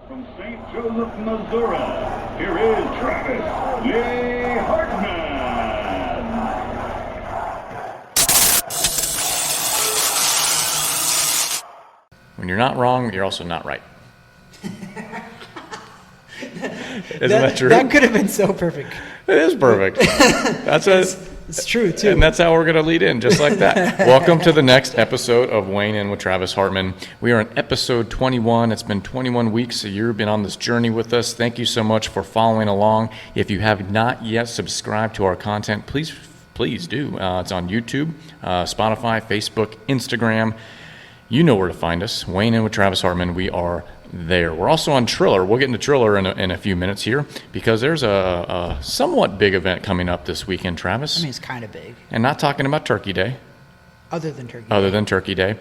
From St. Joseph, Missouri, here is Travis Lee Hartman. When you're not wrong, you're also not right. Isn't that true? That could have been so perfect. It is perfect. It's true, too. And that's how we're going to lead in, just like that. Welcome to the next episode of Weighing In with Travis Hartman. We are on episode 21. It's been 21 weeks. You've been on this journey with us. Thank you so much for following along. If you have not yet subscribed to our content, please do. It's on YouTube, Spotify, Facebook, Instagram. You know where to find us. Weighing In with Travis Hartman. We are there. We're also on Triller. We'll get into Triller in a few minutes here because there's a somewhat big event coming up this weekend, Travis. I mean, it's kind of big. And not talking about Turkey Day. Other than Turkey Day.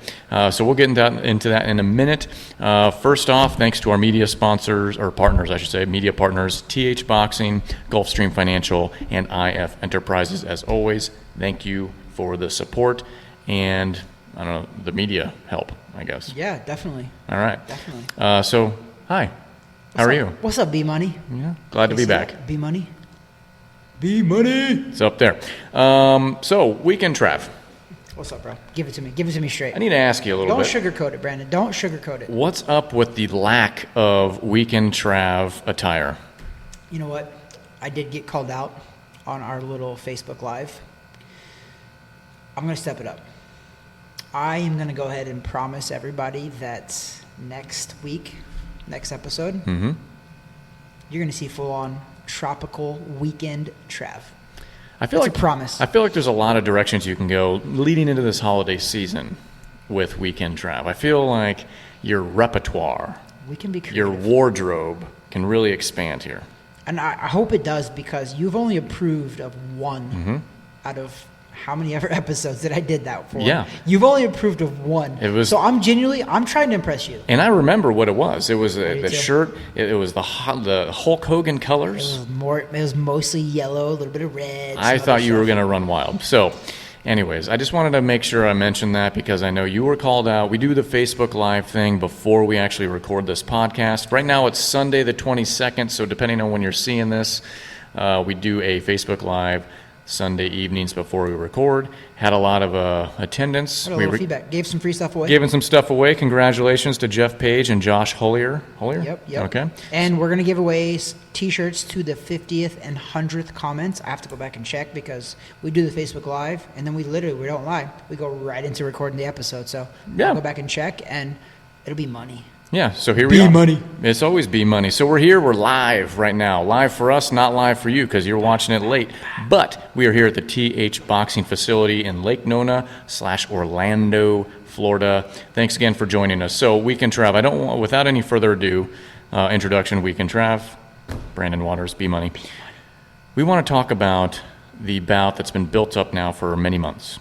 So we'll get into that in a minute. First off, thanks to our media sponsors, or partners, I should say, media partners, TH Boxing, Gulfstream Financial, and IF Enterprises. As always, thank you for the support and, I don't know, the media help, I guess. Yeah, definitely. All right. Definitely. So, hi. How are you? What's up, B-Money? Yeah, glad to be back. B-Money? B-Money! It's up there. So, Weekend Trav. What's up, bro? Give it to me. Give it to me straight. I need to ask you a little Don't bit. Don't sugarcoat it, Brandon. Don't sugarcoat it. What's up with the lack of Weekend Trav attire? You know what? I did get called out on our little Facebook Live. I'm going to step it up. I am going to go ahead and promise everybody that next episode, you're going to see full-on tropical weekend Trav. I feel like a promise. I feel like there's a lot of directions you can go leading into this holiday season with Weekend Trav. I feel like your repertoire, we can be creative. Your wardrobe can really expand here. And I hope it does, because you've only approved of one out of how many ever episodes that I did that for. Yeah. You've only approved of one. So I'm trying to impress you. And I remember what it was. It was the shirt. It was the Hulk Hogan colors. It was mostly yellow, a little bit of red. I thought you were going to run wild. So anyways, I just wanted to make sure I mentioned that because I know you were called out. We do the Facebook Live thing before we actually record this podcast. Right now it's Sunday the 22nd, so depending on when you're seeing this, we do a Facebook Live Sunday evenings before we record. Had a lot of attendance. Had a little feedback. Gave some free stuff away. Giving some stuff away. Congratulations to Jeff Page and Josh Hollier. Yep. Okay. And we're going to give away T-shirts to the 50th and 100th comments. I have to go back and check because we do the Facebook Live, and then we don't lie. We go right into recording the episode. So I'll go back and check, and it'll be money. Yeah, so here we are. B-Money. It's always B-Money. So we're here. We're live right now. Live for us, not live for you because you're watching it late. But we are here at the TH Boxing Facility in Lake Nona / Orlando, Florida. Thanks again for joining us. So Weekend Trav, without any further ado, introduction, Weekend Trav, Brandon Waters, B-Money. We want to talk about the bout that's been built up now for many months.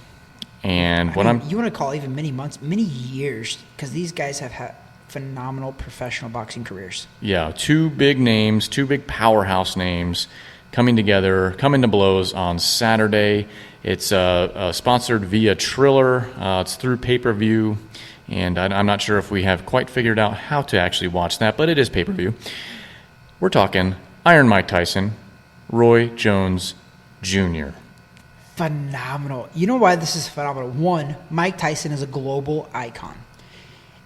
And you want to call it even many months, many years, because these guys have had phenomenal professional boxing careers. Yeah, two big names, two big powerhouse names coming together, coming to blows on Saturday. It's sponsored via Triller. It's through pay-per-view, and I'm not sure if we have quite figured out how to actually watch that, but it is pay-per-view. We're talking Iron Mike Tyson, Roy Jones Jr. Phenomenal. You know why this is phenomenal? One, Mike Tyson is a global icon.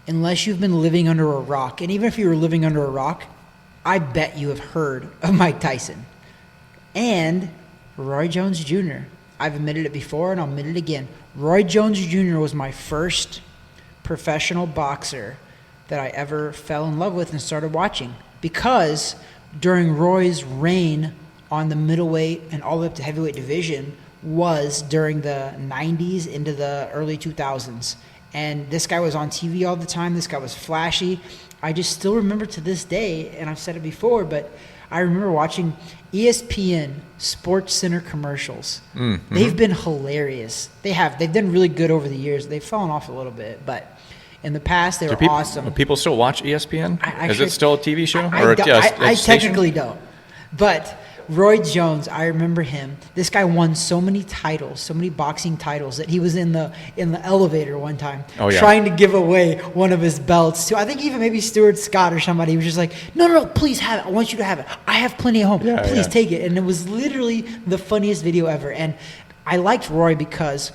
Unless you've been living under a rock, and even if you were living under a rock, I bet you have heard of Mike Tyson. And Roy Jones Jr. I've admitted it before, and I'll admit it again. Roy Jones Jr. was my first professional boxer that I ever fell in love with and started watching. Because during Roy's reign on the middleweight and all the way up to heavyweight division was during the 90s into the early 2000s. And this guy was on TV all the time. This guy was flashy. I just still remember to this day, and I've said it before, but I remember watching ESPN Sports Center commercials. They've been hilarious. They've done really good over the years. They've fallen off a little bit, but in the past they were awesome. Do people still watch ESPN? Is it still a TV show? I technically don't. But Roy Jones, I remember him. This guy won so many titles, so many boxing titles, that he was in the elevator one time trying to give away one of his belts to, I think even maybe Stuart Scott or somebody. He was just like, no, please have it. I want you to have it. I have plenty at home. Please take it. And it was literally the funniest video ever. And I liked Roy because,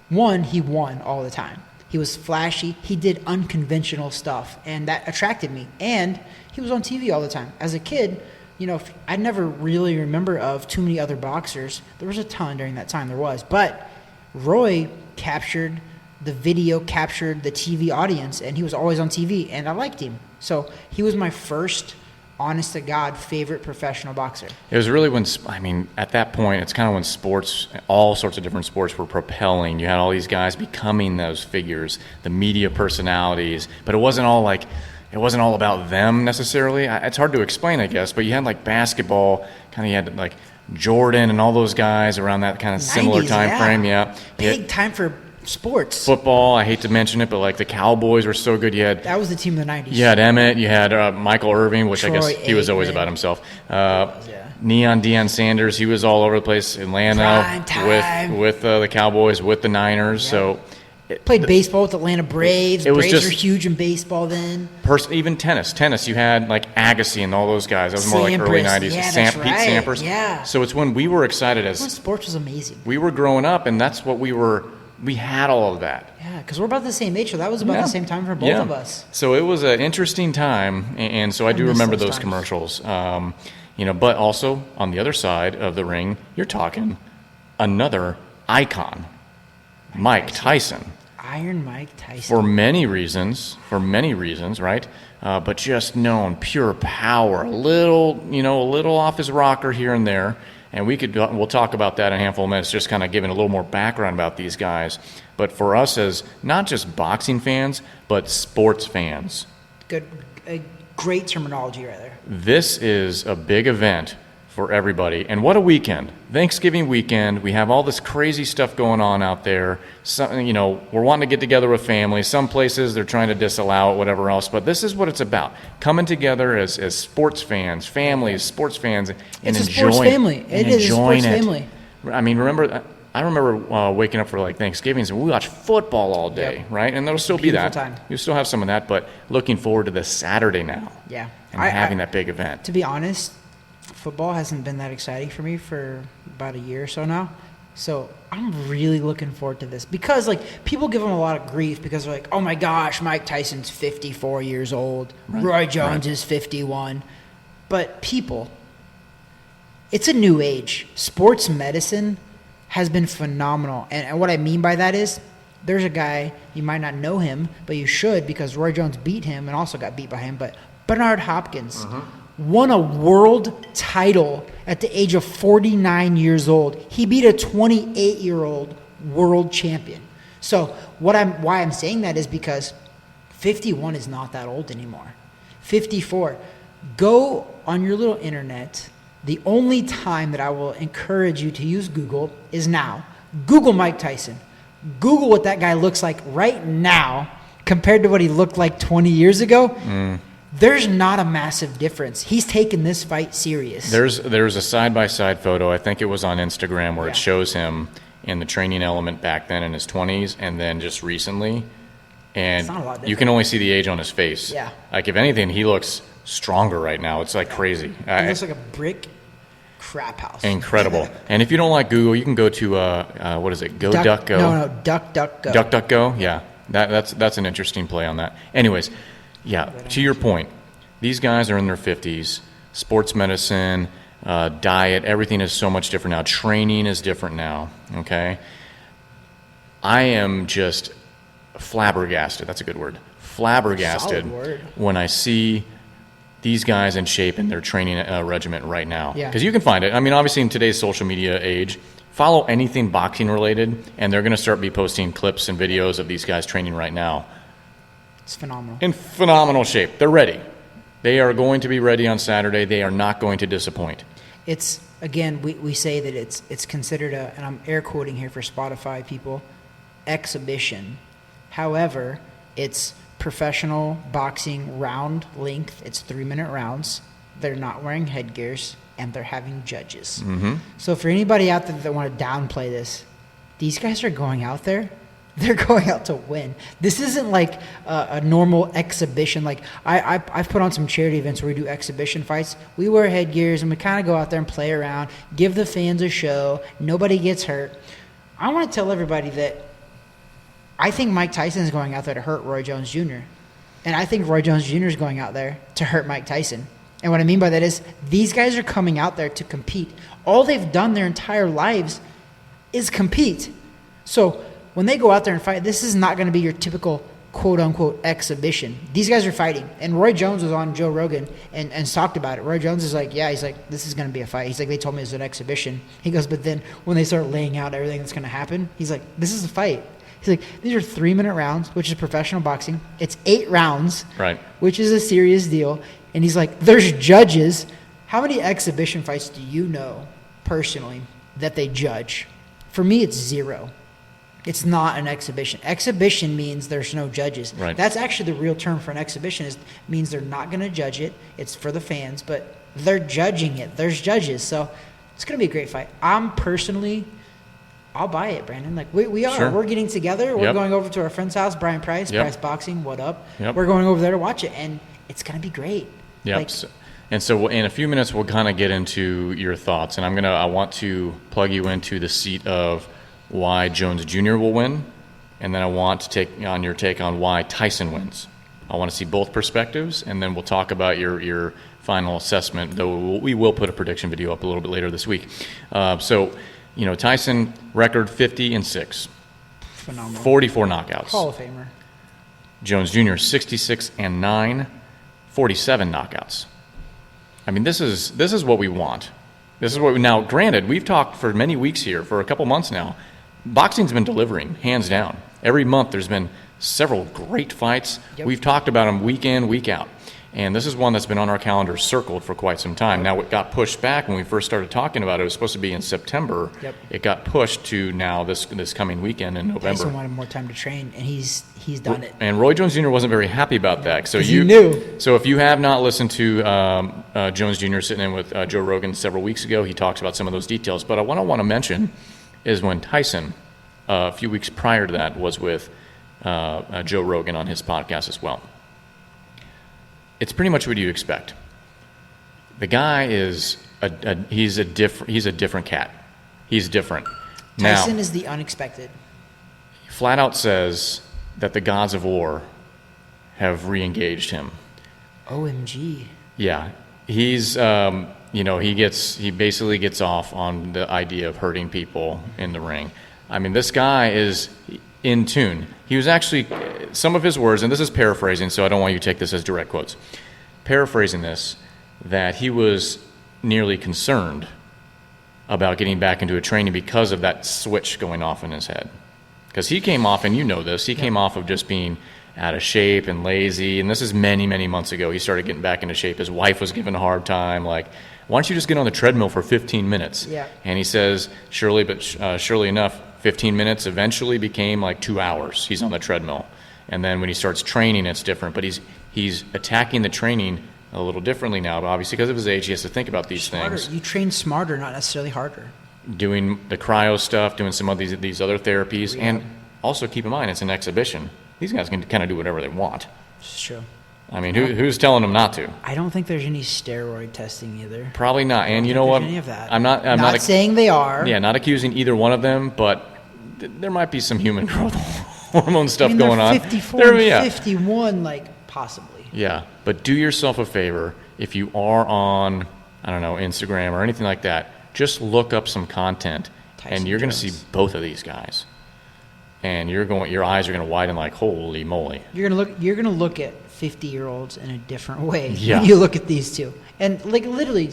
one, he won all the time. He was flashy. He did unconventional stuff, and that attracted me. And he was on TV all the time. As a kid, you know, I never really remember of too many other boxers. There was a ton during that time. There was. But Roy captured the video, captured the TV audience, and he was always on TV, and I liked him. So he was my first, honest to God, favorite professional boxer. It was really when, I mean, at that point, it's kind of when sports, all sorts of different sports were propelling. You had all these guys becoming those figures, the media personalities, but it wasn't all about them necessarily. It's hard to explain, I guess, but you had like basketball, kind of you had like Jordan and all those guys around that kind of similar 90s, time frame. Yeah. Big time for sports. Football, I hate to mention it, but like the Cowboys were so good. That was the team of the 90s. You had Emmett, you had Michael Irvin, which Troy I guess he was always about himself. Deion Sanders, he was all over the place. Atlanta with the Cowboys, with the Niners. So played baseball with the Atlanta Braves. Braves were huge in baseball then. Even tennis, you had like Agassi and all those guys. That was more like early 90s. Yeah, that's right. Pete Sampras. Yeah. So it's when we were excited as sports was amazing. We were growing up, and that's what we had all of that. Yeah, because we're about the same age, so that was about the same time for both of us. So it was an interesting time, and so I do remember those commercials. But also on the other side of the ring, you're talking another icon, Mike Tyson. Iron Mike Tyson. For many reasons, right? But just known, pure power, a little off his rocker here and there. And we'll talk about that in a handful of minutes, just kind of giving a little more background about these guys. But for us as not just boxing fans, but sports fans. Great terminology right there. This is a big event for everybody. And what a weekend. Thanksgiving weekend. We have all this crazy stuff going on out there. We're wanting to get together with family. Some places they're trying to disallow it, whatever else. But this is what it's about. Coming together as sports fans, families, sports fans, and it's enjoying a sports family. It is a sports family. I mean, I remember waking up for like Thanksgivings and we watch football all day, right? And there'll still be that. Time. You'll still have some of that, but looking forward to this Saturday now. Yeah. And having that big event. To be honest, football hasn't been that exciting for me for about a year or so now. So I'm really looking forward to this because like people give him a lot of grief because they're like, oh my gosh, Mike Tyson's 54 years old. Right. Roy Jones is 51. But people, it's a new age. Sports medicine has been phenomenal. And what I mean by that is there's a guy, you might not know him, but you should because Roy Jones beat him and also got beat by him. But Bernard Hopkins won a world title at the age of 49 years old. He beat a 28-year-old world champion. So why I'm saying that is because 51 is not that old anymore. 54. Go on your little internet. The only time that I will encourage you to use Google is now. Google Mike Tyson. Google what that guy looks like right now compared to what he looked like 20 years ago. There's not a massive difference. He's taken this fight serious. There's a side-by-side photo. I think it was on Instagram where it shows him in the training element back then in his 20s and then just recently. And you can only see the age on his face. Yeah. Like, if anything, he looks stronger right now. It's like crazy. He looks like a brick crap house. Incredible. And if you don't like Google, you can go to, what is it, DuckDuckGo? No, DuckDuckGo. DuckDuckGo, yeah. That's an interesting play on that. Anyways, yeah, to your point, these guys are in their 50s. Sports medicine, diet, everything is so much different now. Training is different now, okay? I am just flabbergasted. That's a good word. Flabbergasted when I see these guys in shape in their training regimen right now. Because you can find it. I mean, obviously in today's social media age, follow anything boxing related, and they're going to start be posting clips and videos of these guys training right now. It's phenomenal. In phenomenal shape. They're ready. They are going to be ready on Saturday. They are not going to disappoint. It's, again, we say that it's considered and I'm air quoting here for Spotify people, exhibition. However, it's professional boxing round length. It's 3-minute rounds. they're not wearing headgears, and they're having judges. Mm-hmm. So for anybody out there that want to downplay this, these guys are going out there. They're going out to win. This isn't like a normal exhibition. Like I've put on some charity events where we do exhibition fights. We wear headgears and we kind of go out there and play around, give the fans a show. Nobody gets hurt. I want to tell everybody that I think Mike Tyson is going out there to hurt Roy Jones Jr. And I think Roy Jones Jr. is going out there to hurt Mike Tyson. And what I mean by that is these guys are coming out there to compete. All they've done their entire lives is compete. So when they go out there and fight, this is not going to be your typical quote-unquote exhibition. These guys are fighting. And Roy Jones was on Joe Rogan and talked about it. Roy Jones is like, yeah, he's like, this is going to be a fight. He's like, they told me it was an exhibition. He goes, but then when they start laying out everything that's going to happen, he's like, this is a fight. He's like, these are 3-minute rounds, which is professional boxing. It's 8 rounds, right, which is a serious deal. And he's like, there's judges. How many exhibition fights do you know personally that they judge? For me, it's 0. It's not an exhibition. Exhibition means there's no judges. Right. That's actually the real term for an exhibition. Means they're not going to judge it. It's for the fans, but they're judging it. There's judges. So it's going to be a great fight. I'll buy it, Brandon. Like we are. Sure. We're getting together. We're Yep. going over to our friend's house, Brian Price, Yep. Price Boxing. What up? Yep. We're going over there to watch it, and it's going to be great. Yep. Like, So in a few minutes, we'll kind of get into your thoughts, and I want to plug you into the seat of why Jones Jr. will win, and then I want to take on your take on why Tyson wins. I want to see both perspectives, and then we'll talk about your final assessment, though we will put a prediction video up a little bit later this week. Tyson, record 50-6. phenomenal. 44 knockouts. Hall of Famer. Jones Jr., 66-9, 47 knockouts. I mean, this is what we want. This is what now, granted, we've talked for many weeks here, for a couple months now. Boxing's been delivering, hands down. Every month there's been several great fights. Yep. We've talked about them week in, week out. And this is one that's been on our calendar circled for quite some time. Now, it got pushed back when we first started talking about it. It was supposed to be in September. Yep. It got pushed to now this coming weekend in November. Tyson wanted more time to train, and he's done it. And Roy Jones Jr. wasn't very happy about that. So 'Cause he knew. So if you have not listened to Jones Jr. sitting in with Joe Rogan several weeks ago, he talks about some of those details. But what I want to mention is when Tyson, a few weeks prior to that, was with Joe Rogan on his podcast as well. It's pretty much what you'd expect. The guy is he's a different cat. He's different. Tyson now, is the unexpected. flat out says that the gods of war have re-engaged him. OMG. Yeah, he's he basically gets off on the idea of hurting people in the ring. I mean, this guy is in tune. He was actually, some of his words, and this is paraphrasing, so I don't want you to take this as direct quotes. Paraphrasing this, that he was nearly concerned about getting back into a training because of that switch going off in his head. Because he came off, and you know this, he came off of just being out of shape and lazy, and this is many, many months ago. He started getting back into shape. His wife was giving a hard time, like, why don't you just get on the treadmill for 15 minutes? Yeah. And he says, surely enough, 15 minutes eventually became like 2 hours. He's on the treadmill. And then when he starts training, it's different. But he's attacking the training a little differently now. But obviously, because of his age, he has to think about these things. You train smarter, not necessarily harder. Doing the cryo stuff, doing some of these other therapies. And also keep in mind, it's an exhibition. These guys can kind of do whatever they want. It's true. I mean, who's telling them not to? I don't think there's any steroid testing either. Probably not. And you know what? Any of that. I'm not saying they are. Yeah, not accusing either one of them, but there might be some human growth hormone stuff they're going on. 54 and 51, like, possibly. Yeah, but do yourself a favor. If you are on, I don't know, Instagram or anything like that, just look up some content, Tyson and you're going to see Jones. both of these guys. And your eyes are going to widen like, holy moly. You're gonna look at 50-year-olds in a different way Yeah. when you look at these two. And like literally,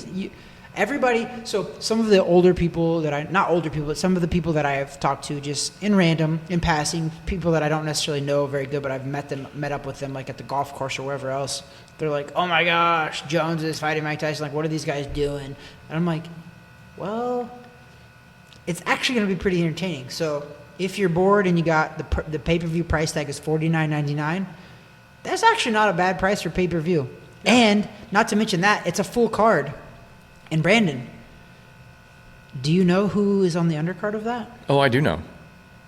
everybody. So some of the older people not older people, but some of the people that I have talked to just in passing, people that I don't necessarily know very good, but I've met up with them like at the golf course or wherever else. They're like, oh my gosh, Jones is fighting Mike Tyson. Like, what are these guys doing? And I'm like, well, it's actually going to be pretty entertaining. So if you're bored and you got the pay-per-view price tag is $49.99, that's actually not a bad price for pay-per-view. And not to mention that, it's a full card. And Brandon, do you know who is on the undercard of that? Oh, I do know.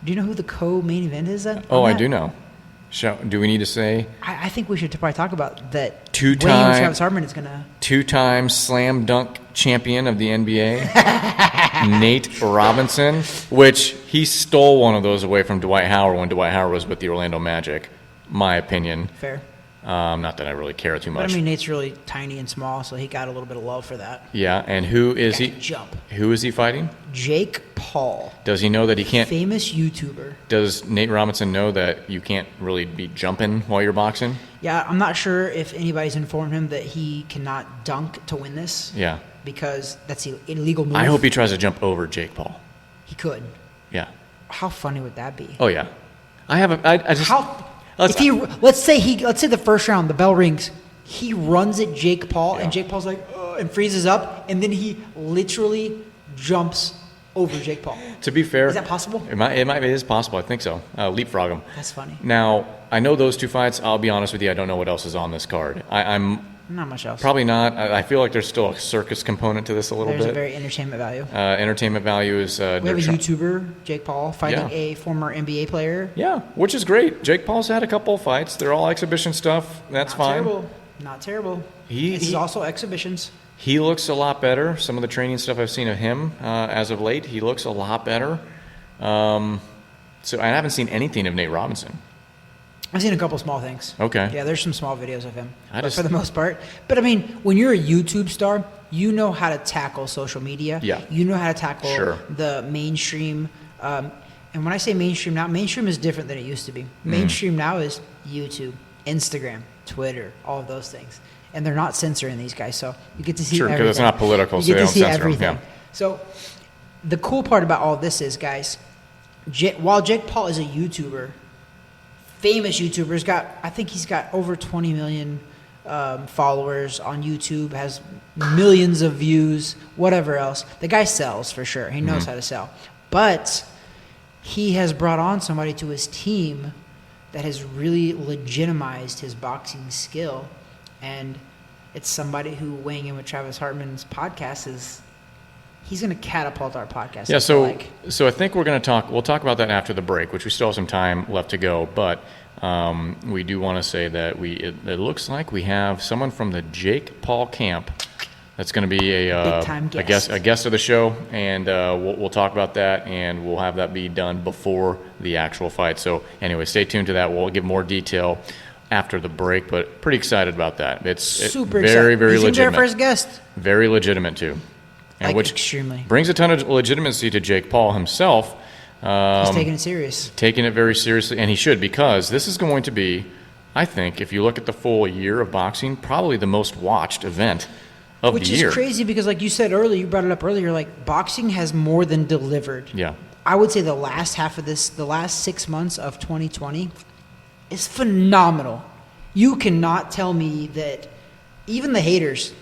Do you know who the co-main event is? I do know. Do we need to say? I think we should probably talk about that. Two-time Travis Hartman is going to... Two-time slam dunk champion of the NBA, Nate Robinson, which he stole one of those away from Dwight Howard when Dwight Howard was with the Orlando Magic, my opinion. Fair. Not that I really care too much. But I mean, Nate's really tiny and small, so he got a little bit of love for that. Yeah, and who is he? Jump. Who is he fighting? Jake Paul. Does he know that he can't? Famous YouTuber. Does Nate Robinson know that you can't really be jumping while you're boxing? Yeah, I'm not sure if anybody's informed him that he cannot dunk to win this. Yeah. Because that's an illegal move. I hope he tries to jump over Jake Paul. He could. Yeah. How funny would that be? Oh yeah. Let's say the first round, the bell rings, he runs at Jake Paul, and Jake Paul's like, and freezes up, and then he literally jumps over Jake Paul. To be fair, is that possible? It is possible. I think so. Leapfrog him. That's funny. Now I know those two fights. I'll be honest with you. I don't know what else is on this card. I'm not much else. Probably not. I feel like there's still a circus component to this a little bit. There's a very entertainment value. Entertainment value is... we have a YouTuber, Jake Paul, fighting a former NBA player. Yeah, which is great. Jake Paul's had a couple of fights. They're all exhibition stuff. That's fine. Not terrible. This is also exhibitions. He looks a lot better. Some of the training stuff I've seen of him as of late, he looks a lot better. So I haven't seen anything of Nate Robinson. I've seen a couple small things. Okay. Yeah, there's some small videos of him, for the most part. But I mean, when you're a YouTube star, you know how to tackle social media. Yeah. You know how to tackle the mainstream. And when I say mainstream now, mainstream is different than it used to be. Mainstream now is YouTube, Instagram, Twitter, all of those things. And they're not censoring these guys, so you get to see everything. Sure, because it's not political, so they don't censor them. Yeah. So the cool part about all this is, guys, while Jake Paul is a YouTuber, famous YouTuber, I think he's got over 20 million followers on YouTube, has millions of views, whatever else. The guy sells for sure. He knows how to sell. But he has brought on somebody to his team that has really legitimized his boxing skill. And it's somebody who, weighing in with Travis Hartman's podcast, he's going to catapult our podcast. Yeah, so I think we'll talk about that after the break, which we still have some time left to go, but we do want to say that it looks like we have someone from the Jake Paul camp that's going to be a guest of the show, and we'll talk about that, and we'll have that be done before the actual fight. So anyway, stay tuned to that. We'll give more detail after the break, but pretty excited about that. It's super very, very He's legitimate. Our first guest. Very legitimate too. And which extremely brings a ton of legitimacy to Jake Paul himself. He's taking it serious. Taking it very seriously, and he should, because this is going to be, I think, if you look at the full year of boxing, probably the most watched event of the year. Which is crazy because, like you said earlier, you brought it up earlier, like boxing has more than delivered. Yeah. I would say the last half of the last 6 months of 2020 is phenomenal. You cannot tell me that even the haters,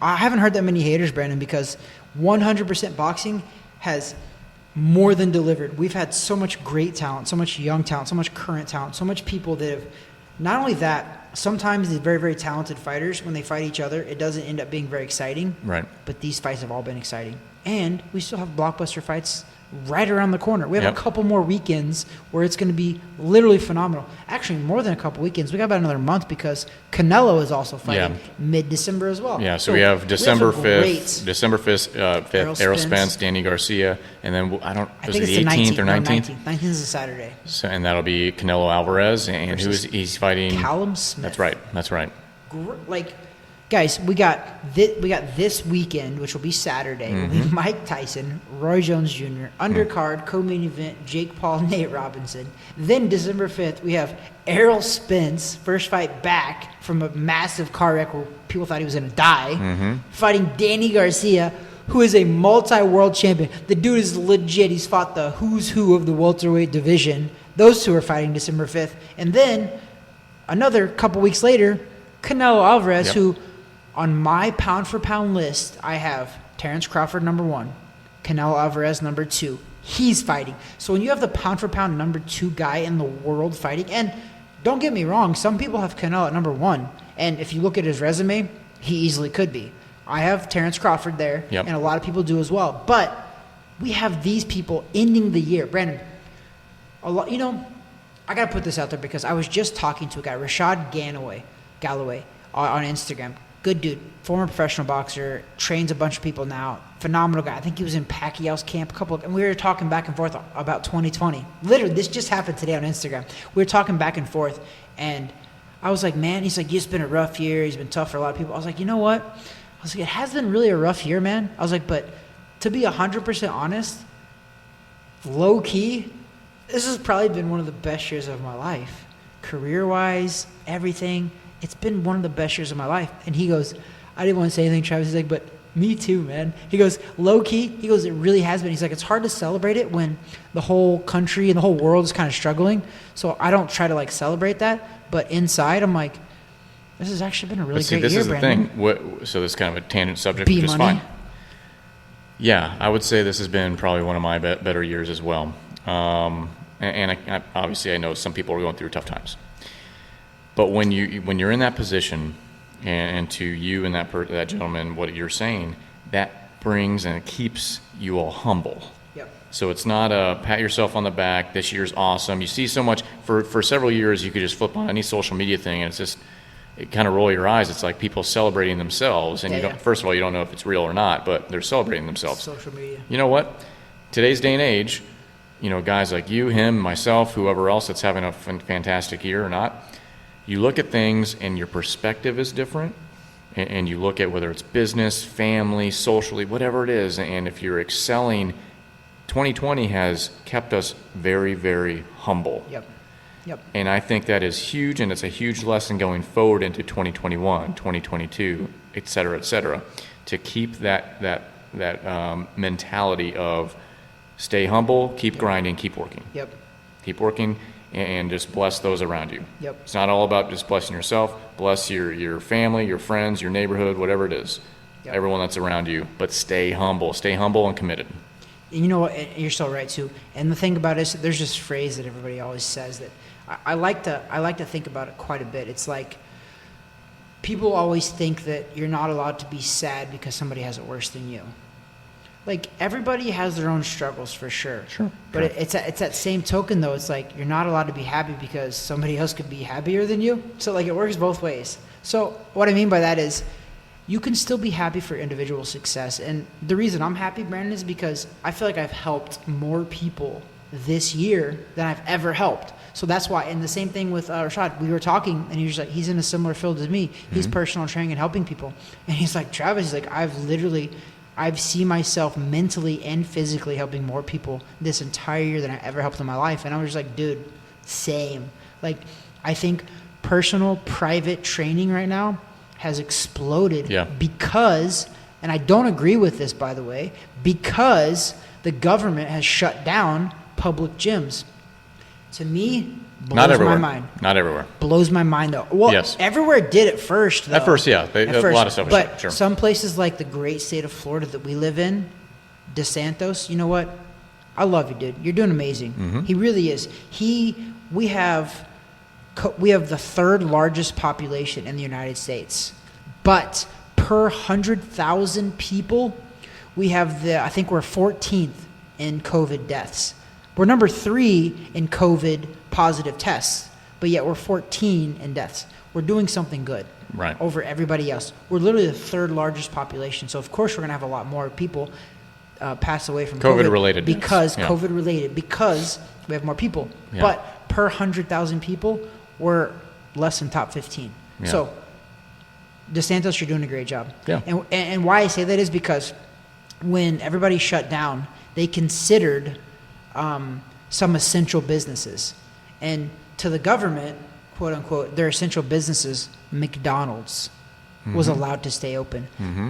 I haven't heard that many haters, Brandon, because 100% boxing has more than delivered. We've had so much great talent, so much young talent, so much current talent, so much people that have, not only that, sometimes the very, very talented fighters, when they fight each other, it doesn't end up being very exciting. Right. But these fights have all been exciting. And we still have blockbuster fights right around the corner. We have a couple more weekends where it's going to be literally phenomenal. Actually, more than a couple weekends. We got about another month because Canelo is also fighting mid-December as well. Yeah, so we have December 5th, Errol Spence, Danny Garcia, and then was it the 18th or 19th? 19th is a Saturday. So, and that'll be Canelo Alvarez, and he's fighting? Callum Smith. That's right. Guys, we got this weekend, which will be Saturday. Will be Mike Tyson, Roy Jones Jr., undercard, co-main event, Jake Paul, Nate Robinson. Then December 5th, we have Errol Spence, first fight back from a massive car wreck where people thought he was going to die, fighting Danny Garcia, who is a multi-world champion. The dude is legit. He's fought the who's who of the welterweight division. Those two are fighting December 5th. And then another couple weeks later, Canelo Alvarez, who on my pound-for-pound list, I have Terrence Crawford number 1, Canelo Alvarez number 2. He's fighting. So when you have the pound-for-pound number 2 guy in the world fighting, and don't get me wrong, some people have Canelo at number 1, And if you look at his resume, he easily could be. I have Terrence Crawford there, and a lot of people do as well. But we have these people ending the year. Brandon, I got to put this out there because I was just talking to a guy, Rashad Galloway, on Instagram. Good dude, former professional boxer, trains a bunch of people now. Phenomenal guy. I think he was in Pacquiao's camp and we were talking back and forth about 2020. Literally, this just happened today on Instagram. We were talking back and forth, and I was like, man, he's like, it's been a rough year. He's been tough for a lot of people. I was like, you know what? I was like, it has been really a rough year, man. I was like, but to be 100% honest, low key, this has probably been one of the best years of my life. Career-wise, everything. It's been one of the best years of my life. And he goes, I didn't want to say anything, Travis. He's like, but me too, man. He goes, low key. He goes, it really has been. He's like, it's hard to celebrate it when the whole country and the whole world is kind of struggling. So I don't try to like celebrate that. But inside, I'm like, this has actually been a really great year, this is Brandon. the thing. So this is kind of a tangent subject, Be which is money. fine. Yeah, I would say this has been probably one of my better years as well. And I obviously I know some people are going through tough times. But when you're in that position, and to you and that gentleman, what you're saying, that brings and it keeps you all humble. Yep. So it's not a pat yourself on the back, this year's awesome. You see so much, for several years you could just flip on any social media thing and it's just, it kind of roll your eyes. It's like people celebrating themselves. And first of all, you don't know if it's real or not, but they're celebrating themselves. Social media. You know what? Today's day and age, guys like you, him, myself, whoever else that's having a fantastic year or not, you look at things and your perspective is different, and you look at whether it's business, family, socially, whatever it is, and if you're excelling, 2020 has kept us very, very humble. Yep. And I think that is huge, and it's a huge lesson going forward into 2021, 2022, et cetera, to keep that mentality of stay humble, keep grinding, keep working. Yep. Keep working. And just bless those around you. Yep. It's not all about just blessing yourself. Bless your family, your friends, your neighborhood, whatever it is. Yep. Everyone that's around you. But stay humble and committed. And you know what? And you're so right too. And the thing about it is, there's this phrase that everybody always says that I like to think about it quite a bit. It's like people always think that you're not allowed to be sad because somebody has it worse than you. Like, everybody has their own struggles for sure. Sure. But it's that same token, though. It's like you're not allowed to be happy because somebody else could be happier than you. So, like, it works both ways. So, what I mean by that is you can still be happy for individual success. And the reason I'm happy, Brandon, is because I feel like I've helped more people this year than I've ever helped. So that's why. And the same thing with Rashad. We were talking, and he was like, he's in a similar field as me. He's personal training and helping people. And he's like, Travis, he's like, I've seen myself mentally and physically helping more people this entire year than I ever helped in my life. And I was just like, dude, same. Like, I think personal, private training right now has exploded because, and I don't agree with this, by the way, because the government has shut down public gyms. To me, blows my mind. Not everywhere. Blows my mind, though. Well, everywhere did at first, though. At first, yeah. A lot of stuff was But sure. Some places like the great state of Florida that we live in, DeSantis, you know what? I love you, dude. You're doing amazing. Mm-hmm. He really is. We have the third largest population in the United States. But per 100,000 people, we have I think we're 14th in COVID deaths. We're number 3 in COVID positive tests, but yet we're 14 in deaths. We're doing something good over everybody else. We're literally the third largest population. So, of course, we're going to have a lot more people pass away from COVID-related COVID-related, because we have more people. Yeah. But per 100,000 people, we're less than top 15. Yeah. So, DeSantis, you're doing a great job. Yeah. And why I say that is because when everybody shut down, they considered some essential businesses. And to the government, quote unquote, their essential businesses, McDonald's was allowed to stay open,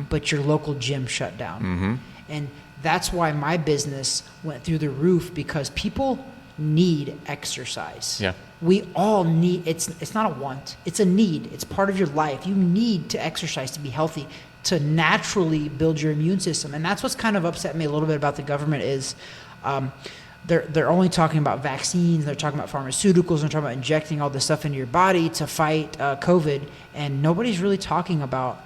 but your local gym shut down. And that's why my business went through the roof, because people need exercise. Yeah. We all need, it's not a want, it's a need. It's part of your life. You need to exercise to be healthy, to naturally build your immune system. And that's what's kind of upset me a little bit about the government is they're only talking about vaccines, they're talking about pharmaceuticals, they're talking about injecting all this stuff into your body to fight COVID, and nobody's really talking about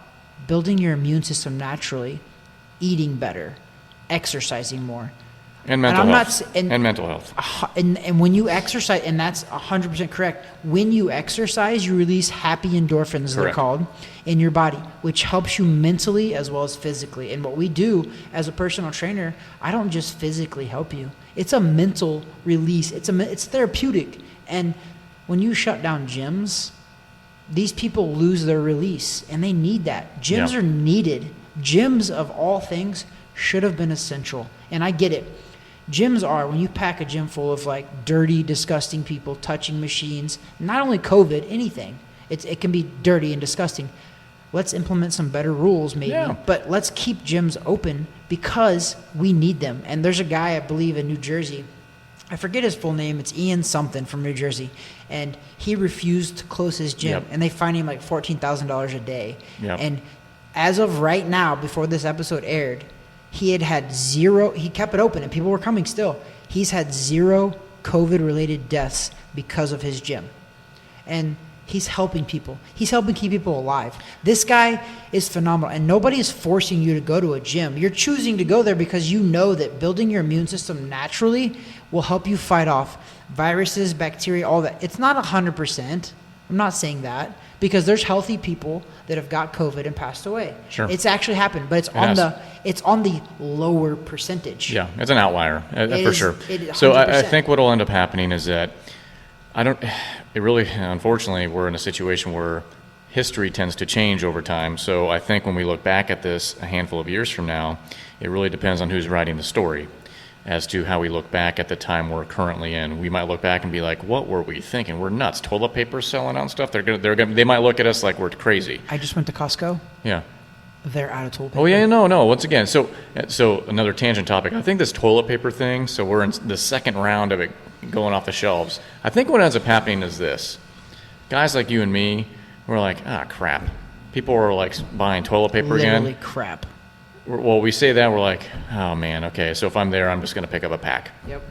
building your immune system naturally, eating better, exercising more. And mental health. And mental health. And when you exercise, and that's 100% correct, when you exercise, you release happy endorphins, they're called, in your body, which helps you mentally as well as physically. And what we do as a personal trainer, I don't just physically help you. It's a mental release. It's therapeutic. And when you shut down gyms, these people lose their release, and they need that. Gyms are needed. Gyms, of all things, should have been essential. And I get it. Gyms are, when you pack a gym full of like dirty, disgusting people touching machines, not only COVID, anything, it can be dirty and disgusting. Let's implement some better rules maybe, but let's keep gyms open because we need them. And there's a guy, I believe, in New Jersey, I forget his full name, it's Ian something from New Jersey, and he refused to close his gym, and they fined him like $14,000 a day. And as of right now, before this episode aired, he had zero, he kept it open and people were coming still. He's had 0 COVID-related deaths because of his gym. And he's helping people. He's helping keep people alive. This guy is phenomenal. And nobody is forcing you to go to a gym. You're choosing to go there because you know that building your immune system naturally will help you fight off viruses, bacteria, all that. It's not 100%. I'm not saying that. Because there's healthy people that have got COVID and passed away. Sure. It's actually happened, but it's on the lower percentage. Yeah, it's an outlier for sure. So I think what will end up happening is that unfortunately, we're in a situation where history tends to change over time. So I think when we look back at this a handful of years from now, it really depends on who's writing the story as to how we look back at the time we're currently in. We might look back and be like, what were we thinking? We're nuts. Toilet paper selling out and stuff. They might look at us like we're crazy. I just went to Costco. Yeah. They're out of toilet paper. Oh, yeah, no. Once again, so another tangent topic. I think this toilet paper thing, so we're in the second round of it going off the shelves. I think what ends up happening is this. Guys like you and me, we're like, crap. People are like buying toilet paper again. Literally crap. Well, we say that, we're like, oh man, okay, so if I'm there, I'm just going to pick up a pack. Yep.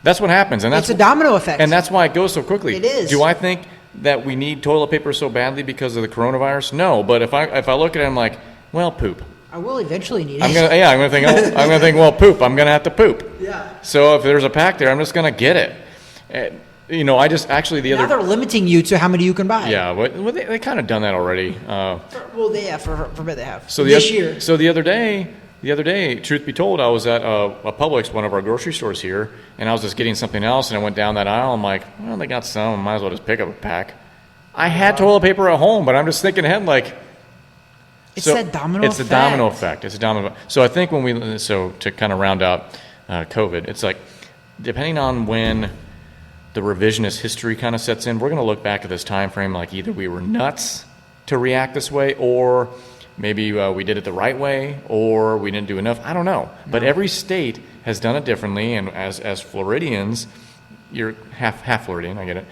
That's what happens. And it's a domino effect. And that's why it goes so quickly. It is. Do I think that we need toilet paper so badly because of the coronavirus? No, but if I look at it, I'm like, well, poop. I will eventually need it. I'm gonna think, well, poop. I'm gonna have to poop. Yeah. So if there's a pack there, I'm just gonna get it. Now they're limiting you to how many you can buy. Yeah, well, they kind of done that already. For they have. So the other day, truth be told, I was at a Publix, one of our grocery stores here, and I was just getting something else, and I went down that aisle. I'm like, well, they got some. I might as well just pick up a pack. I had toilet paper at home, but I'm just thinking ahead, like. It's that domino effect. It's a domino effect. It's a domino effect. So I think to kind of round out COVID, it's like, depending on when the revisionist history kind of sets in, we're going to look back at this time frame like either we were nuts to react this way, or maybe we did it the right way, or we didn't do enough. I don't know. No. But every state has done it differently, and as Floridians, you're half Floridian, I get it.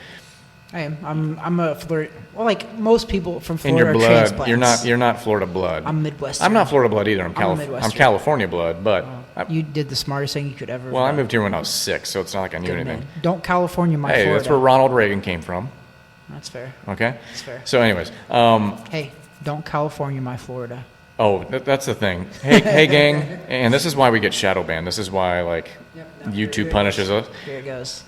I am. I'm a Florida. Well, like most people from Florida in your blood, are transplants. You're not Florida blood. I'm Midwestern. I'm not Florida blood either. I'm Midwestern. California blood, but you did the smartest thing you could ever. Well, I moved here when I was 6, so it's not like I knew anything. Man. Don't California my Florida. Hey, that's where Ronald Reagan came from. That's fair. Okay. That's fair. So, anyways, hey, don't California my Florida. Oh, that's the thing. Hey, gang, and this is why we get shadow banned. This is why YouTube punishes us. Here it goes.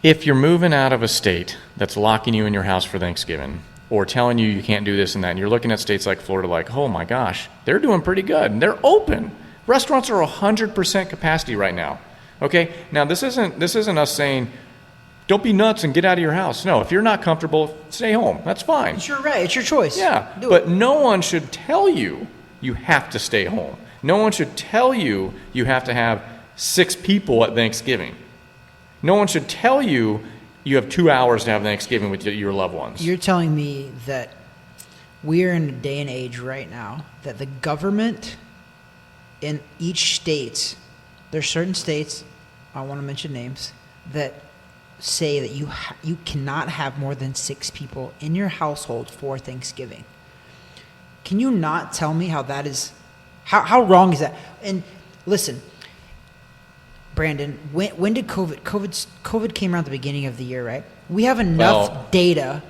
If you're moving out of a state that's locking you in your house for Thanksgiving, or telling you can't do this and that, and you're looking at states like Florida like, oh my gosh, they're doing pretty good, and they're open. Restaurants are 100% capacity right now. Okay? Now, this isn't us saying, don't be nuts and get out of your house. No, if you're not comfortable, stay home. That's fine. It's your right. It's your choice. Yeah, but no one should tell you have to stay home. No one should tell you have to have 6 people at Thanksgiving. No one should tell you have 2 hours to have Thanksgiving with your loved ones. You're telling me that we are in a day and age right now that the government in each state, there's certain states, I want to mention names, that say that you cannot have more than 6 people in your household for Thanksgiving. Can you not tell me how that is, how wrong is that? And listen, Brandon, when did COVID came around the beginning of the year, right? We have enough data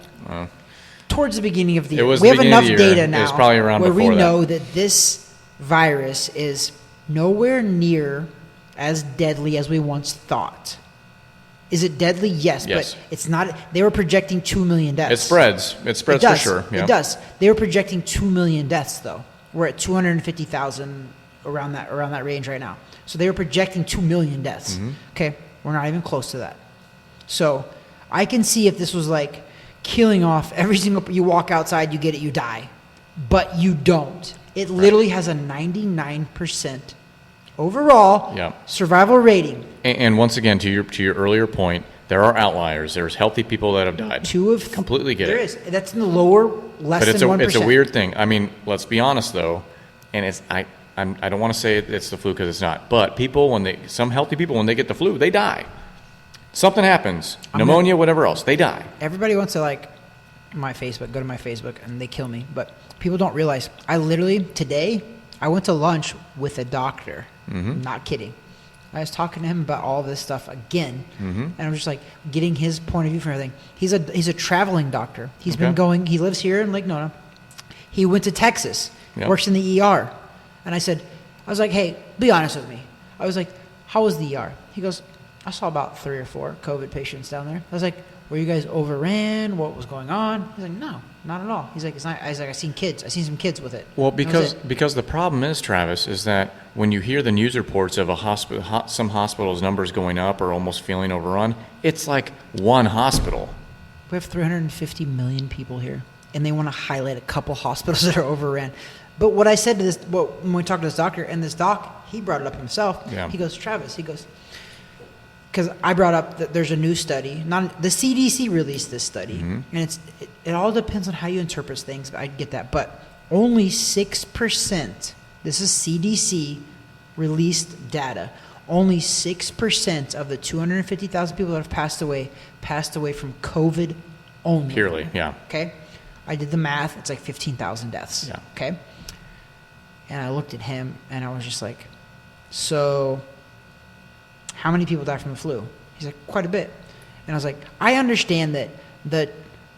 towards the beginning of the year. We have enough data now. It was probably around where before we know that this virus is nowhere near as deadly as we once thought. Is it deadly? Yes, but it's not. They were projecting 2 million deaths. It spreads. It spreads for sure. Yeah. It does. They were projecting 2 million deaths, though. We're at 250,000 around that range right now. So they were projecting 2 million deaths. Mm-hmm. Okay, we're not even close to that. So I can see if this was like killing off every single. You walk outside, you get it, you die, but you don't. It literally has a 99% overall survival rating. And once again, to your earlier point, there are outliers. There's healthy people that have died. Completely get it. There is. That's in the lower, less than 1%. But it's a weird thing. I mean, let's be honest though, and it's I don't want to say it's the flu because it's not. But some healthy people when they get the flu, they die. Something happens, pneumonia, whatever else, they die. Everybody wants to go to my Facebook, and they kill me. But people don't realize, today, I went to lunch with a doctor. Mm-hmm. I'm not kidding. I was talking to him about all this stuff again, and I'm just getting his point of view from everything. He's a traveling doctor. He's been going. He lives here in Lake Nona. He went to Texas, works in the ER, and I was like, hey, be honest with me. I was like, how was the ER? He goes, I saw about 3 or 4 COVID patients down there. I was like, were you guys overran? What was going on? He's like, no, not at all. He's like, it's not. I was like, I seen some kids with it. Well, because the problem is, Travis, is that when you hear the news reports of some hospitals' numbers going up or almost feeling overrun, it's like one hospital. We have 350 million people here, and they want to highlight a couple hospitals that are overran. But what I said to when we talked to this doctor, and this doc, he brought it up himself. Yeah. He goes, Travis, because I brought up that there's a new study. The CDC released this study, and it all depends on how you interpret things. I get that, but only 6%. This is CDC released data. Only 6% of the 250,000 people that have passed away from COVID only. Purely, yeah. Okay, I did the math. It's like 15,000 deaths. Yeah. Okay, and I looked at him, and I was just like, so. How many people die from the flu? He's like, quite a bit. And I was like, I understand that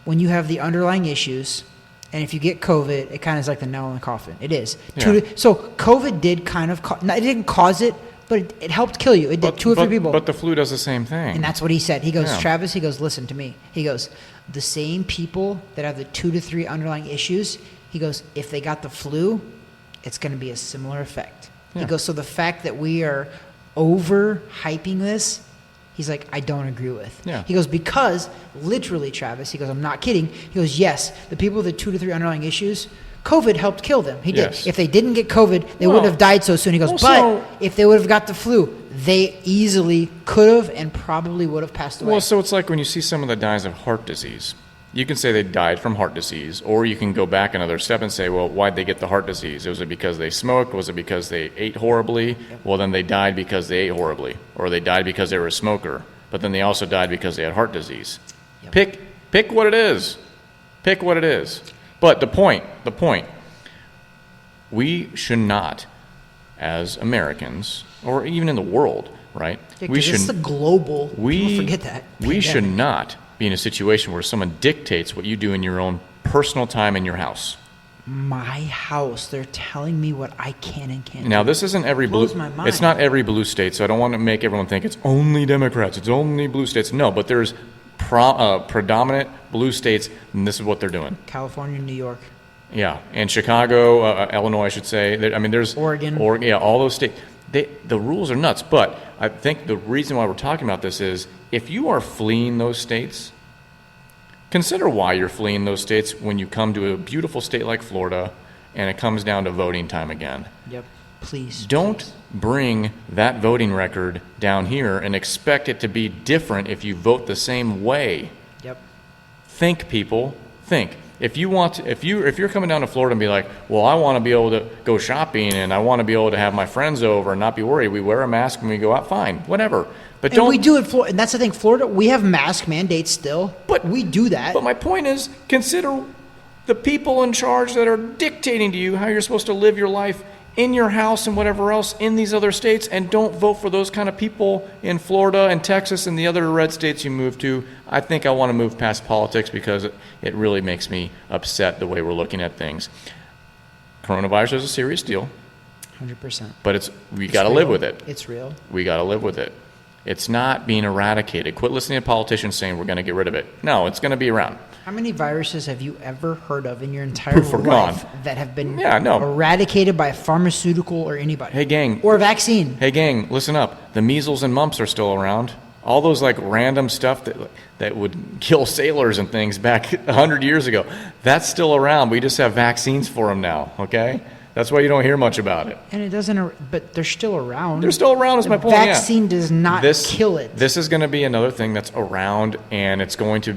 when you have the underlying issues, and if you get COVID, it kind of is like the nail in the coffin. It is. Yeah. So COVID did kind of, it didn't cause it, but it helped kill you. It did 2 or 3 people. But the flu does the same thing. And that's what he said. He goes, Travis, listen to me. He goes, the same people that have the 2 to 3 underlying issues, he goes, if they got the flu, it's going to be a similar effect. Yeah. He goes, so the fact that we are over-hyping this, he's like, I don't agree with. Yeah. He goes, because literally, Travis, he goes, I'm not kidding. He goes, yes, the people with the 2 to 3 underlying issues, COVID helped kill them. He did. Yes. If they didn't get COVID, they wouldn't have died so soon. He goes, but if they would have got the flu, they easily could have and probably would have passed away. Well, so it's like when you see someone that dies of heart disease. You can say they died from heart disease, or you can go back another step and say, well, why'd they get the heart disease? Was it because they smoked? Was it because they ate horribly? Well, then they died because they ate horribly, or they died because they were a smoker, but then they also died because they had heart disease. Yep. Pick what it is. Pick what it is. But the point, we should not, as Americans, or even in the world, right? Yeah, this is a global, people forget that. We should not be in a situation where someone dictates what you do in your own personal time in your house. My house. They're telling me what I can and can't do. Now, this isn't every blue. It's not every blue state, so I don't want to make everyone think it's only Democrats. It's only blue states. No, but there's predominant blue states, and this is what they're doing. California, New York. Yeah, and Chicago, Illinois, I should say. There's Oregon. Yeah, all those states. The rules are nuts, but I think the reason why we're talking about this is if you are fleeing those states, consider why you're fleeing those states when you come to a beautiful state like Florida and it comes down to voting time again. Yep, please. Don't bring that voting record down here and expect it to be different if you vote the same way. Yep. Think, people. Think. If you're coming down to Florida and be like, well, I want to be able to go shopping and I want to be able to have my friends over and not be worried. We wear a mask when we go out. Fine, whatever. But we do it. And that's the thing. Florida, we have mask mandates still, but we do that. But my point is, consider the people in charge that are dictating to you how you're supposed to live your life in your house and whatever else in these other states, and don't vote for those kind of people in Florida and Texas and the other red states you move to. I think I want to move past politics because it really makes me upset the way we're looking at things. Coronavirus is a serious deal. 100%. But we got to live with it. It's real. We got to live with it. It's not being eradicated. Quit listening to politicians saying we're going to get rid of it. No, it's going to be around. How many viruses have you ever heard of in your entire life that have been eradicated by a pharmaceutical or anybody? Hey, gang. Or a vaccine. Hey, gang, listen up. The measles and mumps are still around. All those like random stuff that would kill sailors and things back 100 years ago, that's still around. We just have vaccines for them now, okay? That's why you don't hear much about it. And it doesn't, but they're still around. They're still around is my point, vaccine does not kill it. This is going to be another thing that's around, and it's going to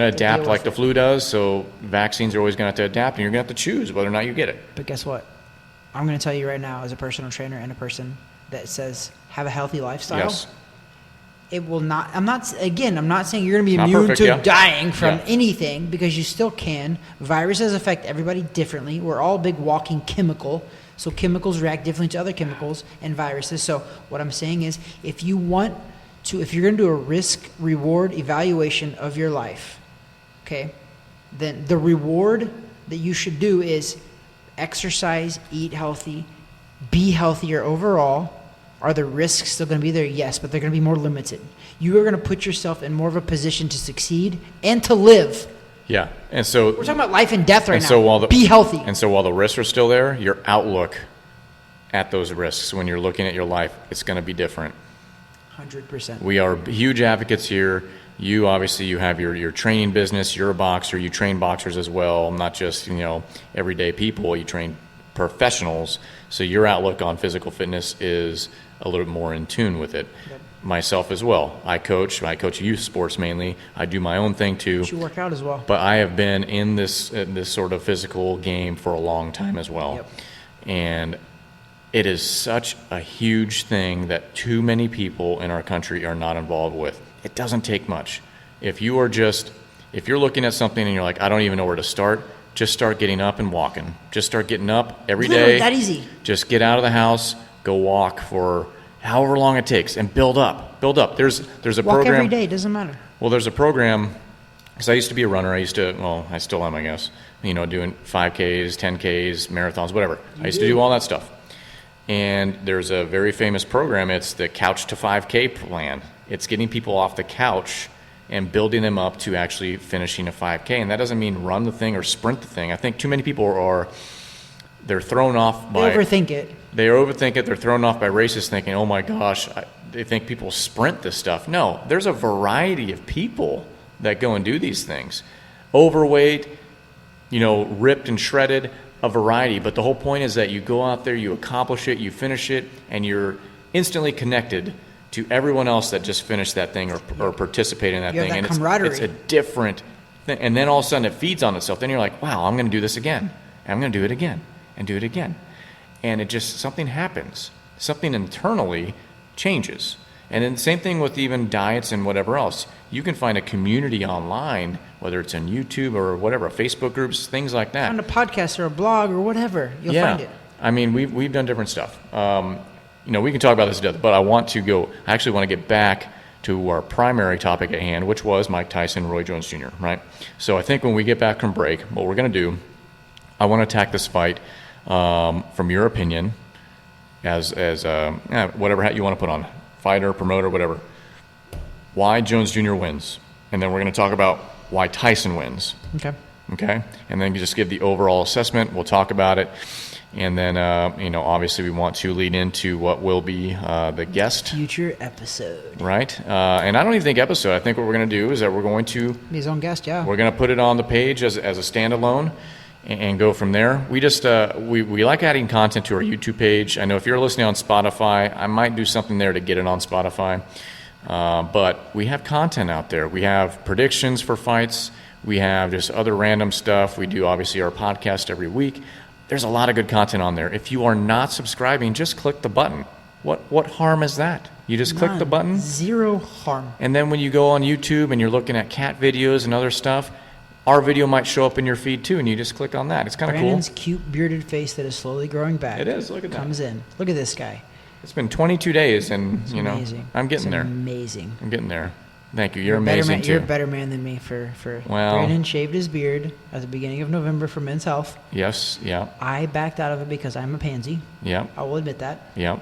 adapt like the flu does, so vaccines are always going to have to adapt, and you're going to have to choose whether or not you get it. But guess what? I'm going to tell you right now, as a personal trainer and a person that says, have a healthy lifestyle. Yes. It will not, I'm not saying you're going to be immune to dying from anything, because you still can. Viruses affect everybody differently. We're all a big walking chemical. So chemicals react differently to other chemicals and viruses. So what I'm saying is, if you're going to do a risk reward evaluation of your life, okay, then the reward that you should do is exercise, eat healthy, be healthier overall. Are the risks still going to be there? Yes, but they're going to be more limited. You are going to put yourself in more of a position to succeed and to live. Yeah, and so we're talking about life and death right now. So be healthy. And so while the risks are still there, your outlook at those risks when you're looking at your life, it's going to be different. 100%. We are huge advocates here. You obviously you have your training business. You're a boxer. You train boxers as well, not just everyday people. You train professionals. So your outlook on physical fitness is a little bit more in tune with it. Yep. Myself as well. I coach youth sports mainly. I do my own thing too. You work out as well. But I have been in this sort of physical game for a long time as well. Yep. And it is such a huge thing that too many people in our country are not involved with. It doesn't take much. If you're looking at something and you're like, I don't even know where to start, just start getting up and walking. Just start getting up every day. That easy. Just get out of the house, go walk for however long it takes, and build up. There's a program. Walk every day, doesn't matter. Well, there's a program, because I used to be a runner. I still am, I guess. Doing 5Ks, 10Ks, marathons, whatever. I used to do all that stuff. And there's a very famous program. It's the Couch to 5K plan. It's getting people off the couch and building them up to actually finishing a 5K. And that doesn't mean run the thing or sprint the thing. I think too many people they're thrown off by... They overthink it. They overthink it. They're thrown off by races thinking, oh my gosh, they think people sprint this stuff. No, there's a variety of people that go and do these things. Overweight, ripped and shredded, a variety. But the whole point is that you go out there, you accomplish it, you finish it, and you're instantly connected to everyone else that just finished that thing or participated in that thing. And camaraderie. It's a different thing. And then all of a sudden it feeds on itself. Then you're like, wow, I'm going to do this again. And I'm going to do it again and do it again. And it just, something happens. Something internally changes. And then the same thing with even diets and whatever else. You can find a community online, whether it's on YouTube or whatever, Facebook groups, things like that. On a podcast or a blog or whatever, you'll find it. I mean, we've done different stuff. We can talk about this together, but I actually want to get back to our primary topic at hand, which was Mike Tyson, Roy Jones Jr., right? So I think when we get back from break, what we're going to do, I want to attack this fight from your opinion as whatever hat you want to put on, fighter, promoter, whatever. Why Jones Jr. wins. And then we're going to talk about why Tyson wins. Okay? And then you just give the overall assessment. We'll talk about it. And then, obviously we want to lead into what will be the guest. Future episode. Right? And I don't even think episode. I think what we're going to do is that we're going to... Be his own guest, yeah. We're going to put it on the page as a standalone and go from there. We just, we like adding content to our YouTube page. I know if you're listening on Spotify, I might do something there to get it on Spotify. But we have content out there. We have predictions for fights. We have just other random stuff. We do, obviously, our podcast every week. There's a lot of good content on there. If you are not subscribing, just click the button. What harm is that? You just click the button? Zero harm. And then when you go on YouTube and you're looking at cat videos and other stuff, our video might show up in your feed too, and you just click on that. It's kind of cool. Brandon's cute bearded face that is slowly growing back. It is. Look at that. Comes in. Look at this guy. It's been 22 days, and It's you know, amazing. I'm getting It's there. Amazing. I'm getting there. Thank you. You're a better amazing man, too. You're a better man than me for Well- Brandon shaved his beard at the beginning of November for Men's Health. Yes. Yeah. I backed out of it because I'm a pansy. Yeah. I will admit that. Yeah.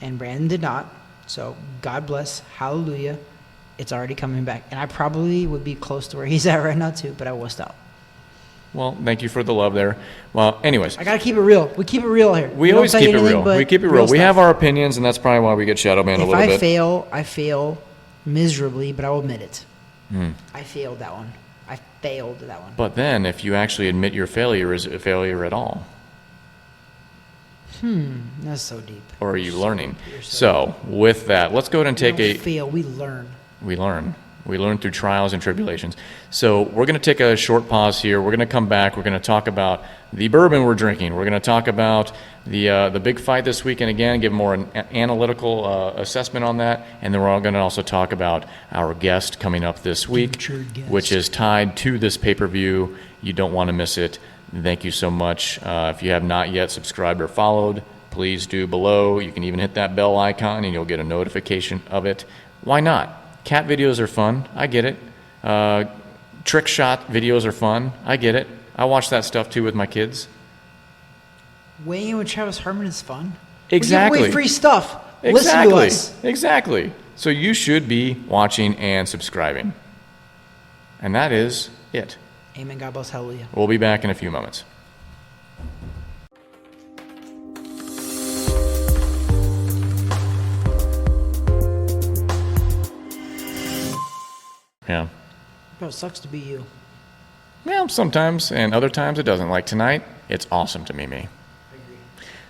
And Brandon did not. So God bless. Hallelujah. It's already coming back. And I probably would be close to where he's at right now too, but I wussed out. Well, thank you for the love there. Well, anyways, I got to keep it real. We keep it real here. we don't always tell you keep it anything real. but We keep it real. We stuff. have our opinions, and that's probably why we get shadow banned a If little I bit. fail, I fail miserably, but I will admit it. Hmm. I failed that one. I failed that one. But then, if you actually admit your failure, is it a failure at all? That's so deep. Or are you learning? You're So, with that, let's go ahead and We take don't a... fail. We learn. We learn. We learn through trials and tribulations. So we're going to take a short pause here. We're going to come back. We're going to talk about the bourbon we're drinking. We're going to talk about the big fight this weekend again, give more an analytical assessment on that. And then we're all going to also talk about our guest coming up this week, Future guest. which is tied to this pay-per-view. You don't want to miss it. Thank you so much. If you have not yet subscribed or followed, please do below. You can even hit that bell icon and you'll get a notification of it. Why not? Cat videos are fun. I get it. Trick shot videos are fun. I get it. I watch that stuff too with my kids. Weighing in with Travis Hartman is fun. Exactly. We give away free stuff. Exactly. Listen to us. Exactly. So you should be watching and subscribing. And that is it. Amen. God bless. Hallelujah. We'll be back in a few moments. Yeah. Bro, it sucks to be you. Well, sometimes, and other times it doesn't. Like tonight, it's awesome to me.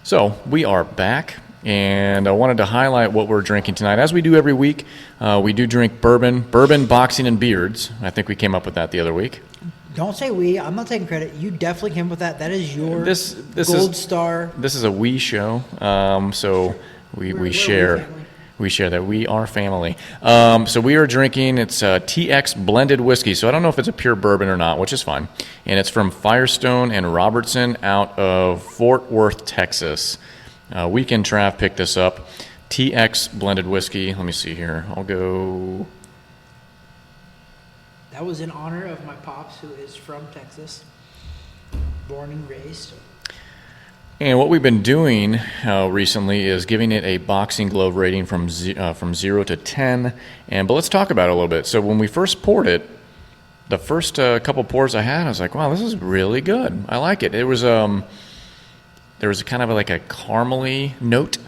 So, we are back, and I wanted to highlight what we're drinking tonight. As we do every week, we do drink bourbon, boxing, and beards. I think we came up with that the other week. Don't say we. I'm not taking credit. You definitely came up with that. That is your This gold star. This is a we show, so we share. family. We share that. We are family. So we are drinking, it's TX blended whiskey. So I don't know if it's a pure bourbon or not, which is fine. And it's from Firestone and Robertson out of Fort Worth, Texas. Weekend Trav picked this up. TX blended whiskey. Let me see here. I'll go... That was in honor of my pops, who is from Texas, born and raised. And what we've been doing recently is giving it a boxing glove rating from 0 to 10. But let's talk about it a little bit. So when we first poured it, the first couple pours I had, I was like, wow, this is really good. I like it. It was there was kind of like a caramely note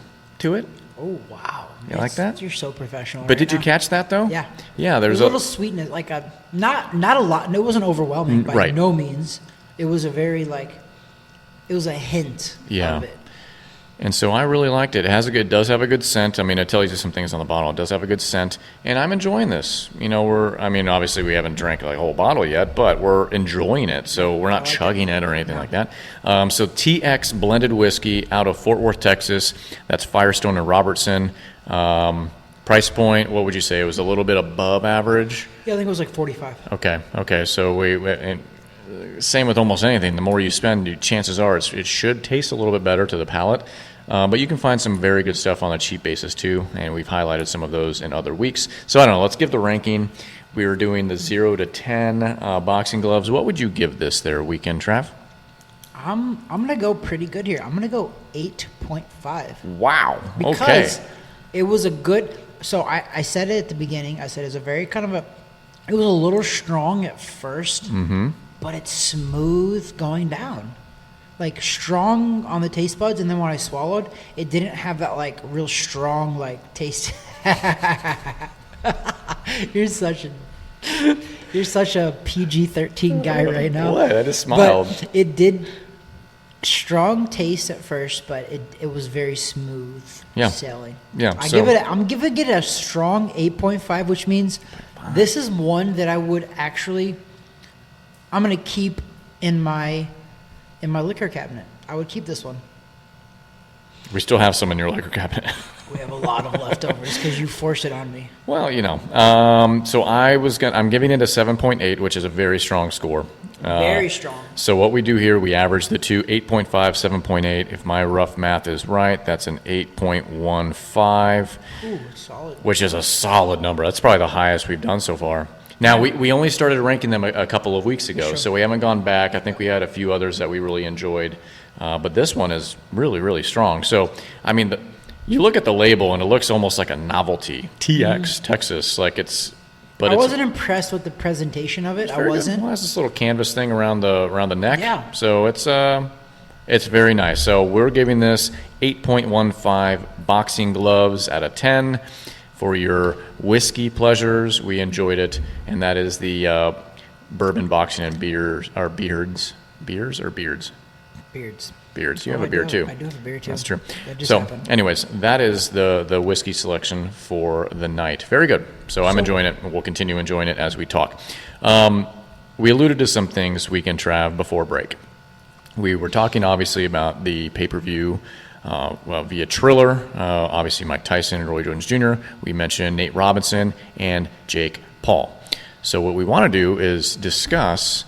to it. Oh, wow. You like that? You're so professional. But right did you now. catch that though? Yeah. Yeah, There's there's a little sweetness, like a not a lot. No, it wasn't overwhelming by Right. no means. It was a very it was a hint Yeah. of it. And so I really liked it. It does have a good scent. I mean, it tells you some things on the bottle. It does have a good scent, and I'm enjoying this. You know, obviously we haven't drank like a whole bottle yet, but we're enjoying it. So we're not chugging it or anything like that. So TX blended whiskey out of Fort Worth, Texas. That's Firestone and Robertson. Price point, what would you say? It was a little bit above average. Yeah, I think it was like 45. Okay. So and same with almost anything. The more you spend, chances are it should taste a little bit better to the palate. But you can find some very good stuff on a cheap basis too, and we've highlighted some of those in other weeks. So I don't know. Let's give the ranking. We were doing the 0 to 10 boxing gloves. What would you give this there, Weekend Trav? I'm gonna go pretty good here. I'm gonna go 8.5 Wow. because it was a good. So I said it at the beginning. I said it's a very kind of it was a little strong at 1st, but it's smooth going down. Like strong on the taste buds, and then when I swallowed, it didn't have that like real strong like taste. You're such a PG-13 guy right now. What? I just smiled. But it did strong taste at first, but it was very smooth sailing. Yeah, I'm giving it a strong 8.5, which means this is one that I would I'm gonna keep in my liquor cabinet. I would keep this one. We still have some in your liquor cabinet. We have a lot of leftovers because you forced it on me. Well, so I'm giving it a 7.8, which is a very strong score. Very strong. So what we do here, we average the two, 8.5, 7.8. If my rough math is right, that's an 8.15. Ooh, solid. Which is a solid number. That's probably the highest we've done so far. Now, we only started ranking them a couple of weeks ago, Sure. so we haven't gone back. I think we had a few others that we really enjoyed. But this one is really, really strong. So, I mean, you look at the label, and it looks almost like a novelty. TX, Texas. Like it's... But I wasn't impressed with the presentation of it. I wasn't. Well, it has this little canvas thing around the neck. Yeah. So it's very nice. So we're giving this 8.15 boxing gloves out of 10 for your whiskey pleasures. We enjoyed it, and that is the bourbon boxing and beers or beards. Beers or beards? Beards. Beards. You have a beard too. I do have a beard too. That's true. That just So, happened. anyways, that is the whiskey selection for the night. Very good. So I'm enjoying it, and we'll continue enjoying it as we talk. We alluded to some things, Weekend Trav, before break. We were talking, obviously, about the pay-per-view via Triller. Obviously, Mike Tyson and Roy Jones Jr. We mentioned Nate Robinson and Jake Paul. So what we want to do is discuss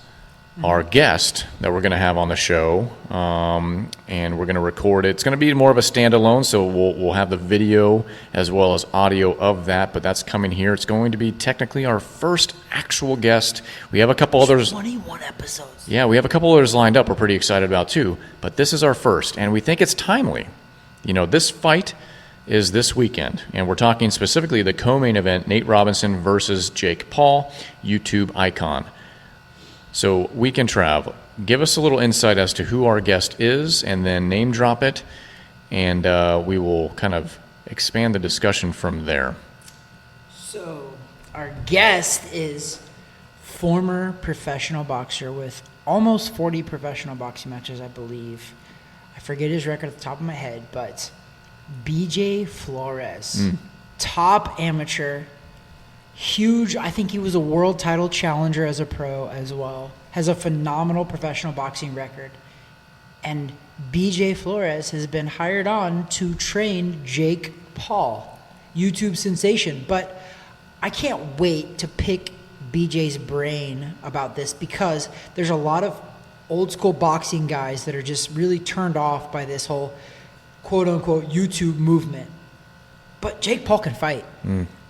our guest that we're going to have on the show, and we're going to record it. It's going to be more of a standalone, so we'll have the video as well as audio of that, but that's coming here. It's going to be technically our first actual guest. We have a couple others. 21 episodes. Yeah, we have a couple others lined up we're pretty excited about too, but this is our first, and we think it's timely. This fight is this weekend, and we're talking specifically the co-main event, Nate Robinson versus Jake Paul, YouTube icon. So, Weekend Trav, give us a little insight as to who our guest is, and then name drop it, and we will kind of expand the discussion from there. So, our guest is former professional boxer with almost 40 professional boxing matches, I believe. I forget his record at the top of my head, but BJ Flores, top amateur. Huge. I think he was a world title challenger as a pro as well. Has a phenomenal professional boxing record. And BJ Flores has been hired on to train Jake Paul, YouTube sensation. But I can't wait to pick BJ's brain about this because there's a lot of old school boxing guys that are just really turned off by this whole quote unquote YouTube movement. But Jake Paul can fight.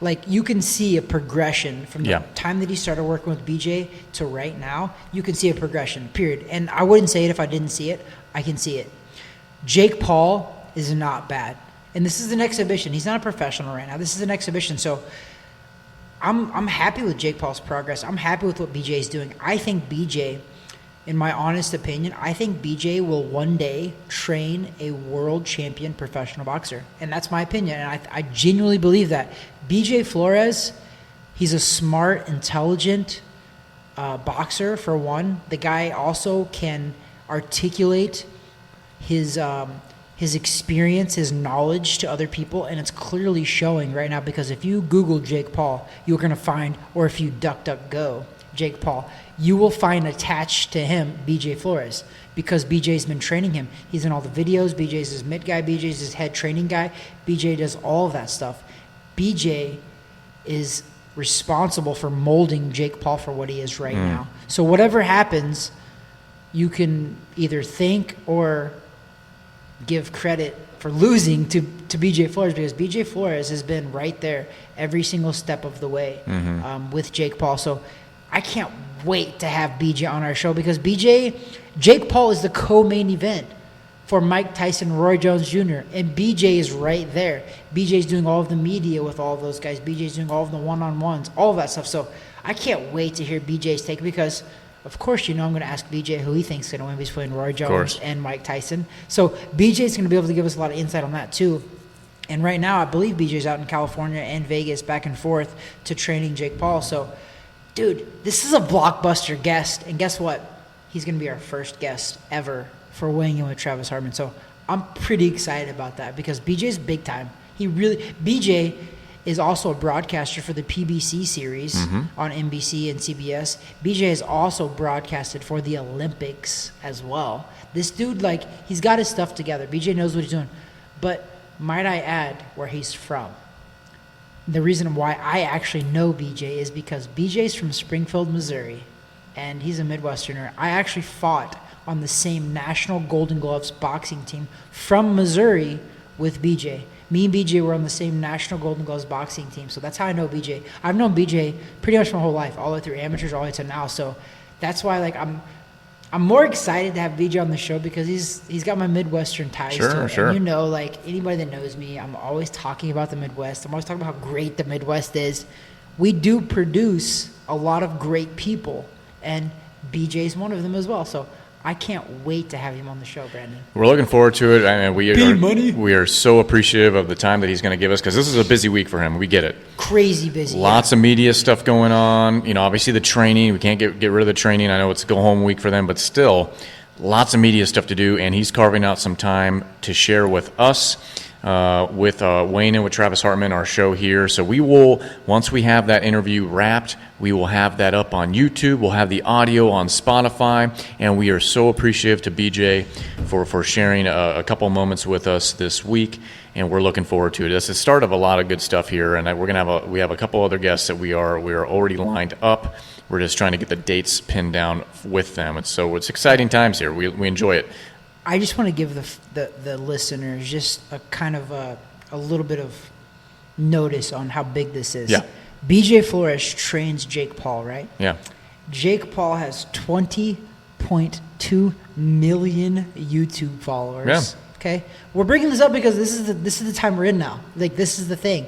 Like, you can see a progression from the time that he started working with BJ to right now. You can see a progression, period. And I wouldn't say it if I didn't see it. I can see it. Jake Paul is not bad. And this is an exhibition. He's not a professional right now. This is an exhibition. So I'm happy with Jake Paul's progress. I'm happy with what BJ is doing. I think BJ, in my honest opinion, I think BJ will one day train a world champion professional boxer. And that's my opinion. And I genuinely believe that. BJ Flores, he's a smart, intelligent boxer, for one. The guy also can articulate his experience, his knowledge to other people, and it's clearly showing right now because if you Google Jake Paul, you're going to find, or if you DuckDuckGo Jake Paul, you will find attached to him BJ Flores because BJ's been training him. He's in all the videos. BJ's his mid guy. BJ's his head training guy. BJ does all of that stuff. BJ is responsible for molding Jake Paul for what he is right now. So whatever happens, you can either think or give credit for losing to BJ Flores because BJ Flores has been right there every single step of the way with Jake Paul. So I can't wait to have BJ on our show because Jake Paul is the co-main event for Mike Tyson, Roy Jones Jr., and BJ is right there. BJ's doing all of the media with all of those guys. BJ's doing all of the one-on-ones, all of that stuff. So I can't wait to hear BJ's take because, of course, I'm going to ask BJ who he thinks is going to win between Roy Jones and Mike Tyson. So BJ's going to be able to give us a lot of insight on that too. And right now, I believe BJ's out in California and Vegas back and forth to training Jake Paul. So, dude, this is a blockbuster guest. And guess what? He's going to be our first guest ever for Weighing In with Travis Hartman. So I'm pretty excited about that because BJ's big time. BJ is also a broadcaster for the PBC series on NBC and CBS. BJ is also broadcasted for the Olympics as well. This dude, he's got his stuff together. BJ knows what he's doing. But might I add where he's from? The reason why I actually know BJ is because BJ's from Springfield, Missouri, and he's a Midwesterner. I actually fought on the same National Golden Gloves boxing team from Missouri with BJ. Me and BJ were on the same National Golden Gloves boxing team, so that's how I know BJ. I've known BJ pretty much my whole life, all the way through amateurs, all the way to now. So that's why, like, I'm more excited to have BJ on the show because he's got my Midwestern ties to it. Sure. And you know, like, anybody that knows me, I'm always talking about the Midwest. I'm always talking about how great the Midwest is. We do produce a lot of great people, and BJ's one of them as well. So I can't wait to have him on the show, Brandon. We're looking forward to it. I mean, we are so appreciative of the time that he's going to give us because this is a busy week for him. We get it. Crazy busy. Lots of media stuff going on. You know, obviously the training. We can't get rid of the training. I know it's a go-home week for them, but still, lots of media stuff to do, and he's carving out some time to share with us, with Weighing In with Travis Hartman, our show here. So we will, once we have that interview wrapped, we will have that up on YouTube. We'll have the audio on Spotify, and we are so appreciative to BJ for sharing a couple moments with us this week, and we're looking forward to it. It's the start of a lot of good stuff here, and we have a couple other guests that we are already lined up. We're just trying to get the dates pinned down with them, and so it's exciting times here. We enjoy it. I just want to give the listeners just a kind of a little bit of notice on how big this is. Yeah. BJ Flores trains Jake Paul, right? Yeah. Jake Paul has 20.2 million YouTube followers. Yeah. Okay, we're bringing this up because this is the time we're in now. Like, this is the thing.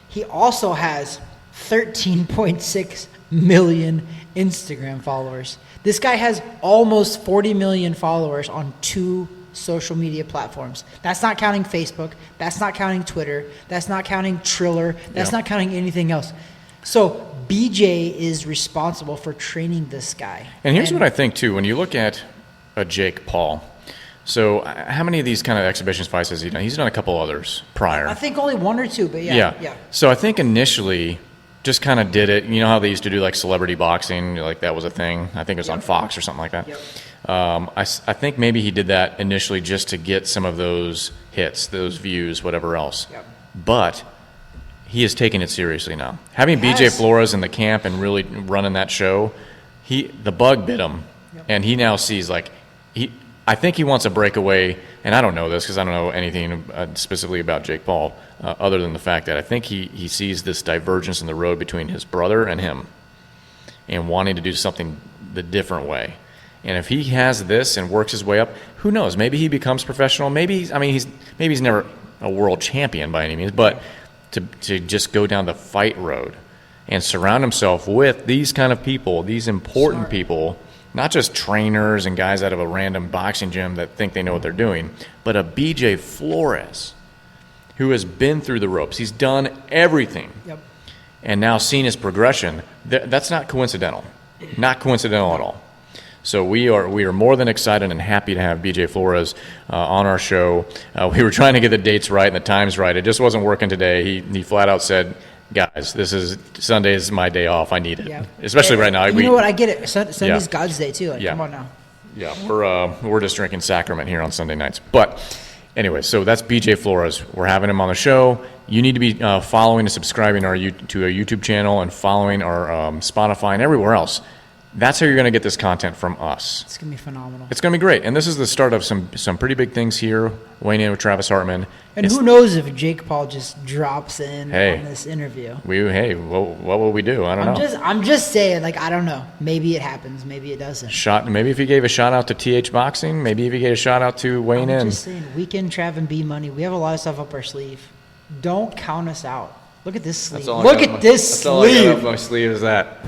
He also has 13.6 million Instagram followers. This guy has almost 40 million followers on 2 social media platforms. That's not counting Facebook. That's not counting Twitter. That's not counting Triller. That's not counting anything else. So BJ is responsible for training this guy. And here's what I think, too. When you look at a Jake Paul, so how many of these kind of exhibition fights has he done? He's done a couple others prior. I think only 1 or 2, but yeah. So I think initially just kind of did it. You know how they used to do like celebrity boxing, like that was a thing. I think it was on Fox or something like that. I think maybe he did that initially just to get some of those hits, those views, whatever else. But he is taking it seriously now. Having BJ Flores in the camp and really running that show, the bug bit him, and he now sees I think he wants a breakaway, and I don't know this because I don't know anything specifically about Jake Paul other than the fact that I think he sees this divergence in the road between his brother and him and wanting to do something the different way. And if he has this and works his way up, who knows? Maybe he becomes professional. Maybe he's never a world champion by any means, but to just go down the fight road and surround himself with these kind of people, these important people, not just trainers and guys out of a random boxing gym that think they know what they're doing, but a BJ Flores who has been through the ropes. He's done everything. And now seen his progression. That's not coincidental. Not coincidental at all. So we are more than excited and happy to have BJ Flores on our show. We were trying to get the dates right and the times right. It just wasn't working today. He flat out said, guys, Sunday is my day off. I need it, especially right now. You know what? I get it. Sunday's God's day too. Come on now. Yeah, we're just drinking sacrament here on Sunday nights. But anyway, so that's BJ Flores. We're having him on the show. You need to be following and subscribing to our YouTube channel and following our Spotify and everywhere else. That's how you're going to get this content from us. It's going to be phenomenal. It's going to be great. And this is the start of some pretty big things here, weighing in with Travis Hartman. And who knows if Jake Paul just drops in on this interview. What will we do? I don't know. I'm just saying, I don't know. Maybe it happens. Maybe it doesn't. Maybe if he gave a shout out to TH Boxing. Maybe if he gave a shout out to weighing in. I'm just saying, Weekend Trav and B Money. We have a lot of stuff up our sleeve. Don't count us out. Look at this sleeve. Look at this sleeve. That's all I got up my sleeve is that.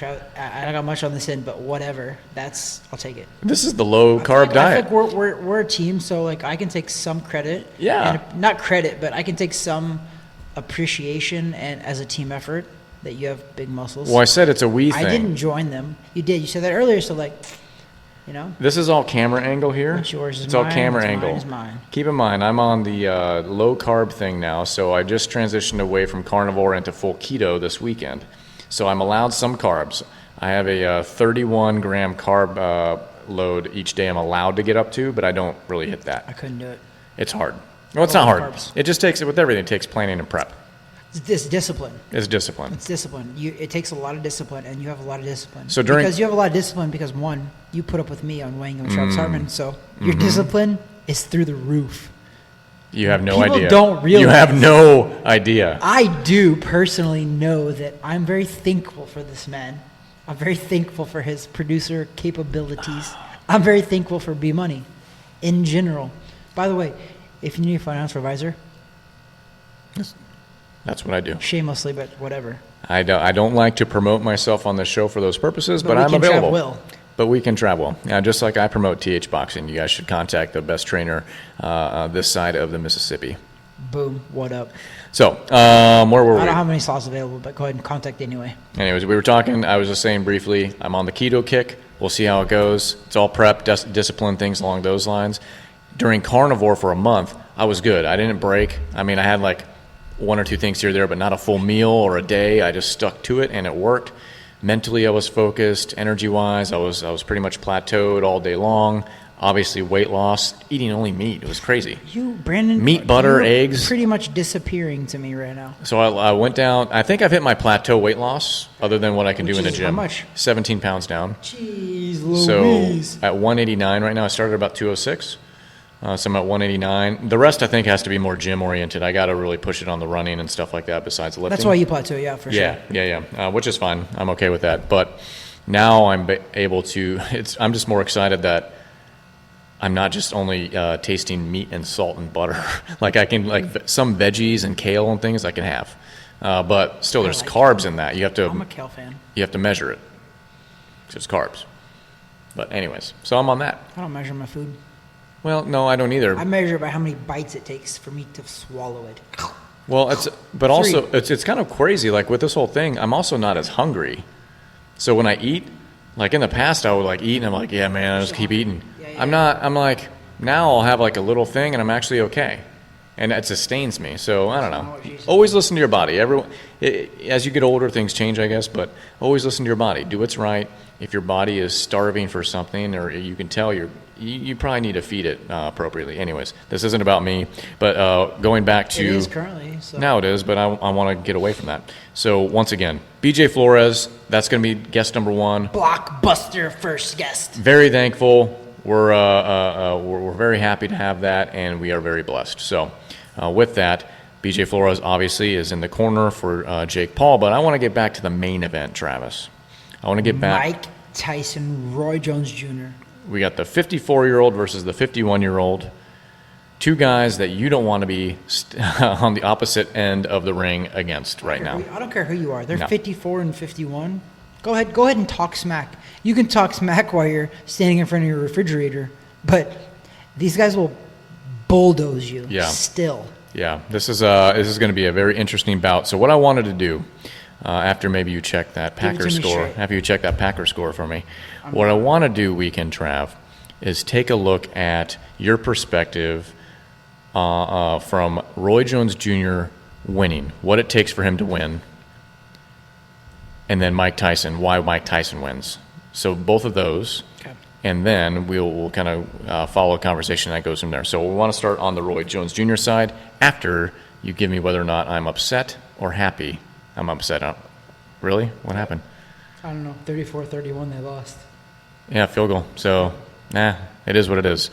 I don't got much on this end, but whatever. I'll take it. This is the low carb diet. I feel like we're a team, so I can take some credit. Yeah. And not credit, but I can take some appreciation and as a team effort that you have big muscles. Well, I said it's a we thing. I didn't join them. You did. You said that earlier. So This is all camera angle here. What's yours is it's mine. all camera angle. Mine is mine. Keep in mind, I'm on the low carb thing now, so I just transitioned away from carnivore into full keto this weekend. So I'm allowed some carbs. I have a 31 gram carb load each day I'm allowed to get up to, but I don't really hit that. I couldn't do it. It's hard. Well, it's not hard. Carbs. It just takes, with everything, it takes planning and prep. It's discipline. It's discipline. It's discipline. It takes a lot of discipline, and you have a lot of discipline. So because you have a lot of discipline, because one, you put up with me on weighing with Travis Hartman, so your discipline is through the roof. You have no People idea. don't realize. You have no idea. I do personally know that I'm very thankful for this man. I'm very thankful for his producer capabilities. I'm very thankful for B Money in general. By the way, if you need a financial advisor, That's what I do. shamelessly, but whatever. I don't like to promote myself on this show for those purposes, but we I'm can available. Will. But we can travel. Just like I promote TH Boxing, you guys should contact the best trainer this side of the Mississippi. Boom. What up? So, where were we? I don't have any slots available, but go ahead and contact anyway. Anyways, we were talking, I was just saying briefly, I'm on the keto kick. We'll see how it goes. It's all prep, discipline, things along those lines. During carnivore for a month, I was good. I didn't break. I mean, I had like one or two things here or there, but not a full meal or a day. I just stuck to it, and it worked. Mentally, I was focused. Energy-wise, I was pretty much plateaued all day long. Obviously, weight loss, eating only meat. It was crazy. Brandon, Meat, butter, you're eggs. pretty much disappearing to me right now. So I went down. I think I've hit my plateau weight loss, other than what I can do in the is gym. how much? 17 pounds down. Jeez So Louise. at 189 right now, I started about 206. So I'm at 189. The rest, I think, has to be more gym-oriented. I got to really push it on the running and stuff like that besides lifting. That's why you plateau, yeah, for sure. Yeah. Which is fine. I'm okay with that. But now I'm able to – I'm just more excited that I'm not just only tasting meat and salt and butter. Like I can – like some veggies and kale and things I can have. But still, there's carbs in that. You have to – I'm a kale fan. You have to measure it. So it's carbs. But anyways, so I'm on that. I don't measure my food. Well, no, I don't either. I measure by how many bites it takes for me to swallow it. Well, it's kind of crazy. Like with this whole thing, I'm also not as hungry. So when I eat, like in the past, I would like eat and I'm like, yeah, man, I just keep eating. Yeah. I'm like, now I'll have like a little thing and I'm actually okay. And it sustains me. So I don't know. Always listen to your body. As you get older, things change, I guess, but always listen to your body. Do what's right. If your body is starving for something or you can tell you probably need to feed it appropriately. Anyways, this isn't about me, but going back to... It is currently. So. Now it is, but I want to get away from that. So once again, BJ Flores, that's going to be guest number 1. Blockbuster first guest. Very thankful. We're very happy to have that, and we are very blessed. So with that, BJ Flores obviously is in the corner for Jake Paul, but I want to get back to the main event, Travis. I want to get back... Mike Tyson, Roy Jones Jr. We got the 54-year-old versus the 51-year-old. Two guys that you don't want to be on the opposite end of the ring against right now. I don't care who you are. They're No. 54 and 51. Go ahead and talk smack. You can talk smack while you're standing in front of your refrigerator, but these guys will bulldoze you still. Yeah, this is going to be a very interesting bout. So what I wanted to do after maybe you check that Packer score, after you check that Packer score for me, what I want to do, Weekend Trav, is take a look at your perspective from Roy Jones Jr. winning, what it takes for him to win, and then Mike Tyson, why Mike Tyson wins. So both of those, Okay. and then we'll kind of follow a conversation that goes from there. So we want to start on the Roy Jones Jr. side after you give me whether or not I'm upset or happy. I'm upset. Really? What happened? I don't know. 34-31, they lost. Yeah, field goal. So, it is what it is.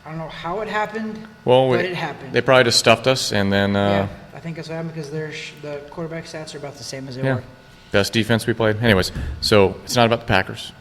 I don't know how it happened, Well, but it happened. They probably just stuffed us, and then Yeah, I think that's what happened because the quarterback stats are about the same as they were. best defense we played. Anyways, so it's not about the Packers.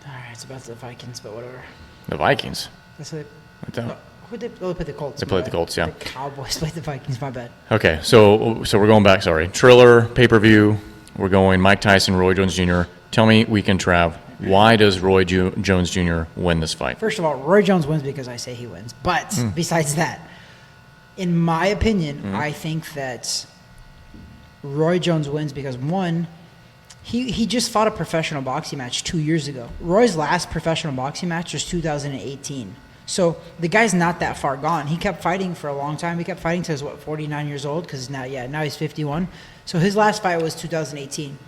All right, it's about the Vikings, but whatever. The Vikings. That's it. I don't- They played the Colts. They played the Colts, yeah. The Cowboys played the Vikings, my bad. Okay, so we're going back, sorry. Triller, pay-per-view. We're going Mike Tyson, Roy Jones Jr. Tell me, Weekend Trav, why does Roy Jones Jr. win this fight? First of all, Roy Jones wins because I say he wins. But besides that, in my opinion, I think that Roy Jones wins because, one, he just fought a professional boxing match 2 years ago. Roy's last professional boxing match was 2018. So the guy's not that far gone. He kept fighting for a long time. He kept fighting till he was, 49 years old? Because now he's 51. So his last fight was 2018.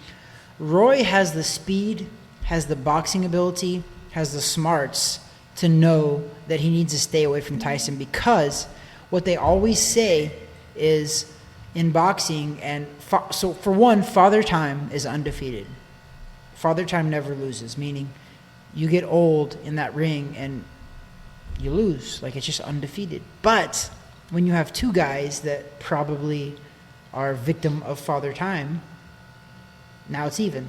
Roy has the speed, has the boxing ability, has the smarts to know that he needs to stay away from Tyson because What they always say is in boxing, and so for one, Father Time is undefeated. Father Time never loses, meaning you get old in that ring and you lose. Like, it's just undefeated. But when you have two guys that probably are victim of Father Time, now it's even.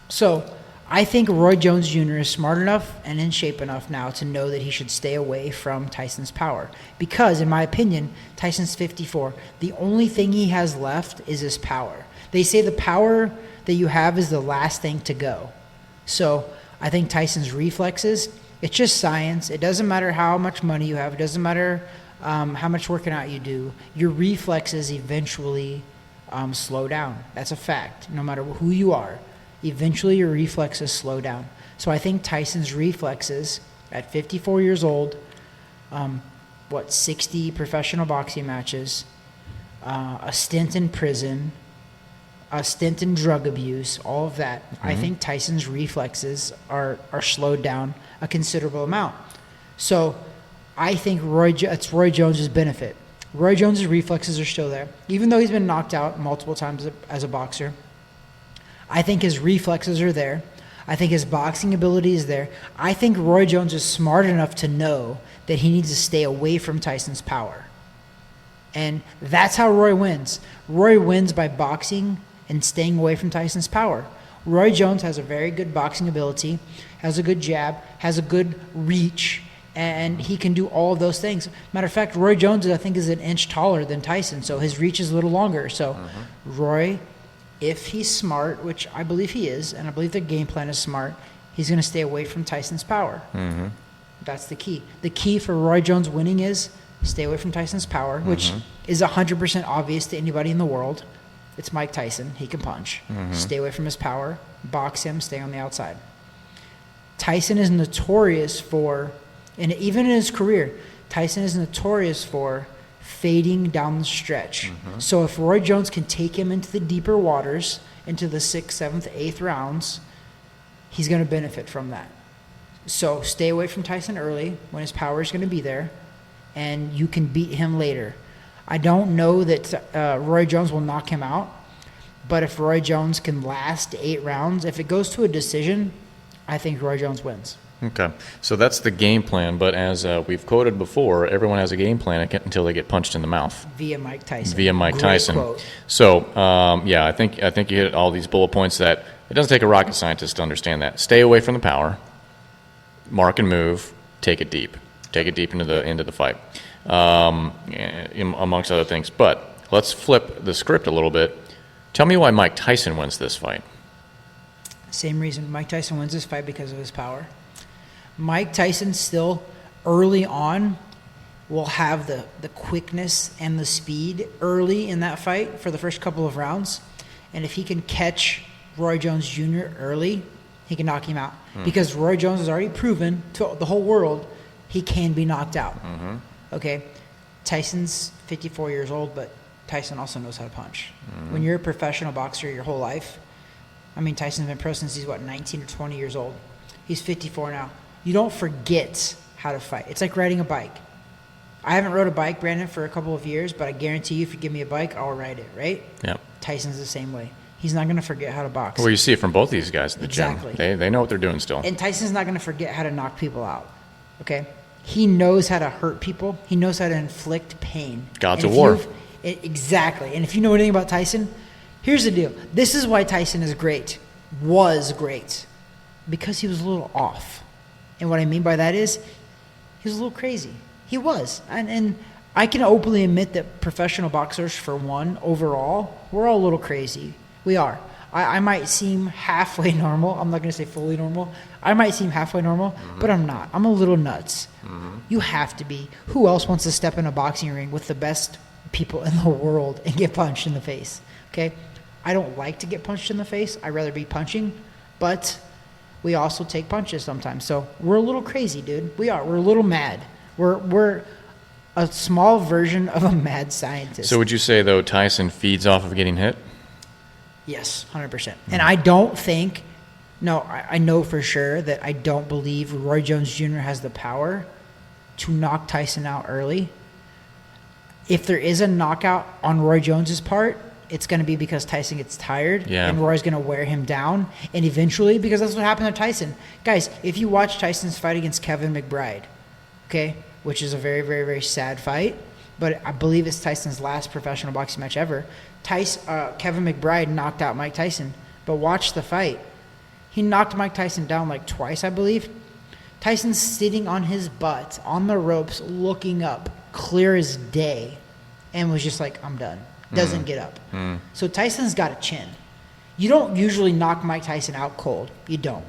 So I think Roy Jones Jr. is smart enough and in shape enough now to know that he should stay away from Tyson's power. Because, in my opinion, Tyson's 54. The only thing he has left is his power. They say the power that you have is the last thing to go. So I think Tyson's reflexes, it's just science. It doesn't matter how much money you have. It doesn't matter how much working out you do. Your reflexes eventually slow down. That's a fact. No matter who you are, eventually your reflexes slow down. So I think Tyson's reflexes at 54 years old, 60 professional boxing matches, a stint in prison, a stint in drug abuse, all of that. I think Tyson's reflexes are slowed down a considerable amount. So I think it's Roy Jones' benefit. Roy Jones' reflexes are still there. Even though he's been knocked out multiple times as a boxer, I think his reflexes are there. I think his boxing ability is there. I think Roy Jones is smart enough to know that he needs to stay away from Tyson's power. And that's how Roy wins. Roy wins by boxing and staying away from Tyson's power. Roy Jones has a very good boxing ability, has a good jab, has a good reach, and he can do all of those things. Matter of fact, Roy Jones, I think, is an inch taller than Tyson, so his reach is a little longer. So Roy, if he's smart, which I believe he is, and I believe the game plan is smart, he's going to stay away from Tyson's power. That's the key. The key for Roy Jones winning is stay away from Tyson's power, which is 100% obvious to anybody in the world. It's Mike Tyson. He can punch. Stay away from his power. Box him. Stay on the outside. Tyson is notorious for, and even in his career, Tyson is notorious for fading down the stretch. So if Roy Jones can take him into the deeper waters, into the 6th, 7th, 8th rounds, he's going to benefit from that. So stay away from Tyson early when his power is going to be there, and you can beat him later. I don't know that Roy Jones will knock him out, but if Roy Jones can last 8 rounds, if it goes to a decision, I think Roy Jones wins. Okay, so that's the game plan, but as we've quoted before, everyone has a game plan until they get punched in the mouth. Via Mike Tyson. Great Tyson. Quote. So, I think you hit all these bullet points that it doesn't take a rocket scientist to understand that. Stay away from the power, mark and move, take it deep into the fight, amongst other things. But let's flip the script a little bit. Tell me why Mike Tyson wins this fight. Same reason. Mike Tyson wins this fight because of his power. Mike Tyson still, early on, will have the quickness and the speed early in that fight for the first couple of rounds. And if he can catch Roy Jones Jr. early, he can knock him out. Because Roy Jones has already proven to the whole world he can be knocked out. Okay? Tyson's 54 years old, but Tyson also knows how to punch. When you're a professional boxer your whole life, I mean, Tyson's been pro since he's, 19 or 20 years old. He's 54 now. You don't forget how to fight. It's like riding a bike. I haven't rode a bike, Brandon, for a couple of years, but I guarantee you if you give me a bike, I'll ride it, right? Yep. Tyson's the same way. He's not going to forget how to box. Well, you see it from both these guys at the Exactly. gym. They know what they're doing still. And Tyson's not going to forget how to knock people out, okay? He knows how to hurt people. He knows how to inflict pain. Gods of war. Exactly. And if you know anything about Tyson, here's the deal. This is why Tyson is great, was great, because he was a little off. And what I mean by that is he was a little crazy. He was. And I can openly admit that professional boxers, for one, overall, we're all a little crazy. We are. I might seem halfway normal. I'm not going to say fully normal. I might seem halfway normal, but I'm not. I'm a little nuts. You have to be. Who else wants to step in a boxing ring with the best people in the world and get punched in the face? Okay? I don't like to get punched in the face. I'd rather be punching, but we also take punches sometimes. So we're a little crazy, dude. We are. We're a little mad. We're a small version of a mad scientist. So would you say, though, Tyson feeds off of getting hit? Yes, 100%. And I don't think, I know for sure that I don't believe Roy Jones Jr. has the power to knock Tyson out early. if there is a knockout on Roy Jones's part, it's going to be because Tyson gets tired, and Roy's going to wear him down. And eventually, because that's what happened to Tyson. Guys, if you watch Tyson's fight against Kevin Mcbride, okay, which is a very, very, very sad fight, but I believe it's Tyson's last professional boxing match ever. Kevin McBride knocked out Mike Tyson, but watch the fight. He knocked Mike Tyson down like twice, I believe. Tyson's sitting on his butt on the ropes, looking up, clear as day, and was just like, I'm done. Doesn't get up. So Tyson's got a chin. You don't usually knock Mike Tyson out cold. You don't.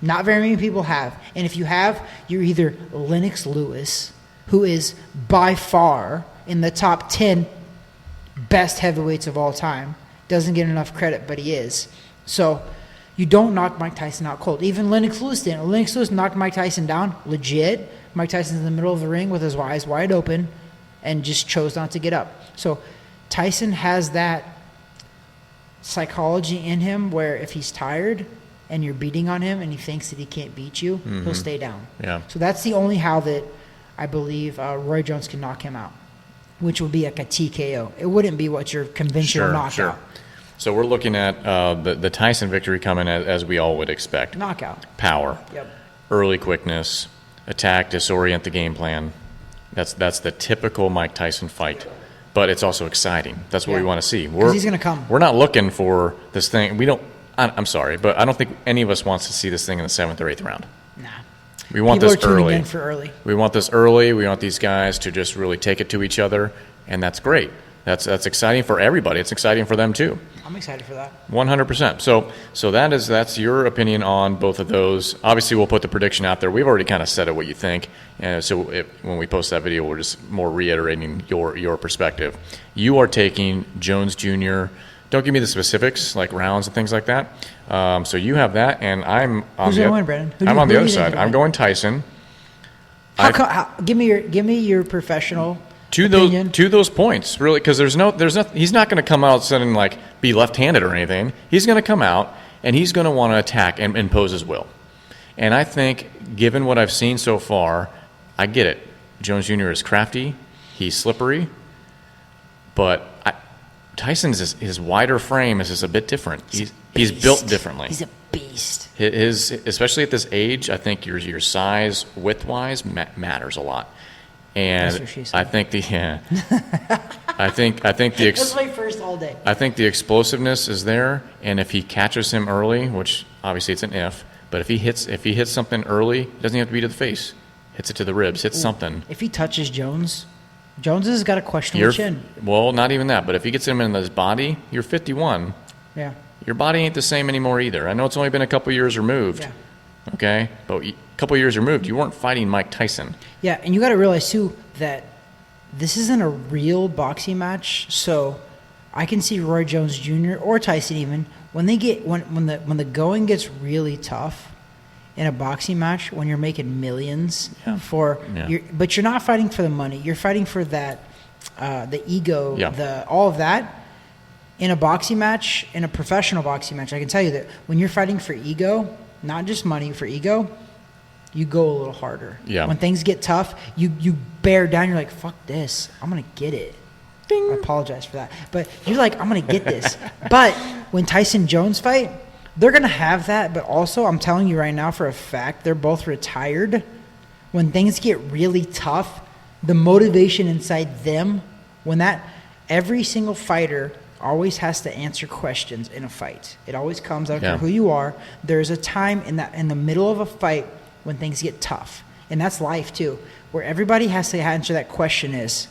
Not very many people have. And if you have, you're either Lennox Lewis, who is by far in the top 10 best heavyweights of all time. Doesn't get enough credit, but he is. So you don't knock Mike Tyson out cold. Even Lennox Lewis didn't. Lennox Lewis knocked Mike Tyson down legit. Mike Tyson's in the middle of the ring with his eyes wide open and just chose not to get up. So Tyson has that psychology in him where if he's tired and you're beating on him and he thinks that he can't beat you, he'll stay down. Yeah. So that's the only how that I believe Roy Jones can knock him out, which would be like a TKO. It wouldn't be what your conventional knockout. Sure. So we're looking at the Tyson victory coming as we all would expect. Knockout. Power. Yep. Early quickness. Attack, disorient the game plan. That's the typical Mike Tyson fight. But it's also exciting. That's what we want to see. Because he's going to come. We're not looking for this thing. I'm sorry, but I don't think any of us wants to see this thing in the 7th or 8th round. Nah. We want People this are tuning early. in for early. We want this early. We want these guys to just really take it to each other, and that's great. That's exciting for everybody. It's exciting for them too. I'm excited for that. 100%. So that's your opinion on both of those. Obviously, we'll put the prediction out there. We've already kind of said it what you think, and so when we post that video, we're just more reiterating your perspective. You are taking Jones Jr. Don't give me the specifics like rounds and things like that. So you have that, and I'm on Who's the going to win, Brandon? I'm on the other side. I'm going Tyson. Give me your professional To opinion. those points, really, because there's no. He's not going to come out suddenly like be left-handed or anything. He's going to come out and he's going to want to attack and impose his will. And I think, given what I've seen so far, I get it. Jones Jr. is crafty, he's slippery, but Tyson's his wider frame is just a bit different. He's built differently. He's a beast. Especially at this age, I think your size width-wise matters a lot. And That's what she said. I think I think the That's my first all day. I think the explosiveness is there, and if he catches him early, which obviously it's an if, but if he hits something early, it doesn't have to be to the face. Hits it to the ribs, hits something. If he touches Jones has got a questionable chin. Well, not even that, but if he gets him in his body, you're 51. Yeah. Your body ain't the same anymore either. I know it's only been a couple years removed. Yeah. Okay? But a couple years removed, you weren't fighting Mike Tyson. Yeah, and you got to realize too that this isn't a real boxing match. So I can see Roy Jones Jr. or Tyson even when the going gets really tough in a boxing match, when you're making millions but you're not fighting for the money. You're fighting for that the ego, all of that. In a boxing match, in a professional boxing match, I can tell you that when you're fighting for ego, not just money, for ego, you go a little harder. Yeah. When things get tough, you bear down. You're like, fuck this. I'm going to get it. Ding. I apologize for that. But you're like, I'm going to get this. But when Tyson Jones fight, they're going to have that. But also, I'm telling you right now for a fact, they're both retired. When things get really tough, the motivation inside them, every single fighter always has to answer questions in a fight. It always comes, I don't care who you are. There's a time in the middle of a fight when things get tough. And that's life too, where everybody has to answer that question is,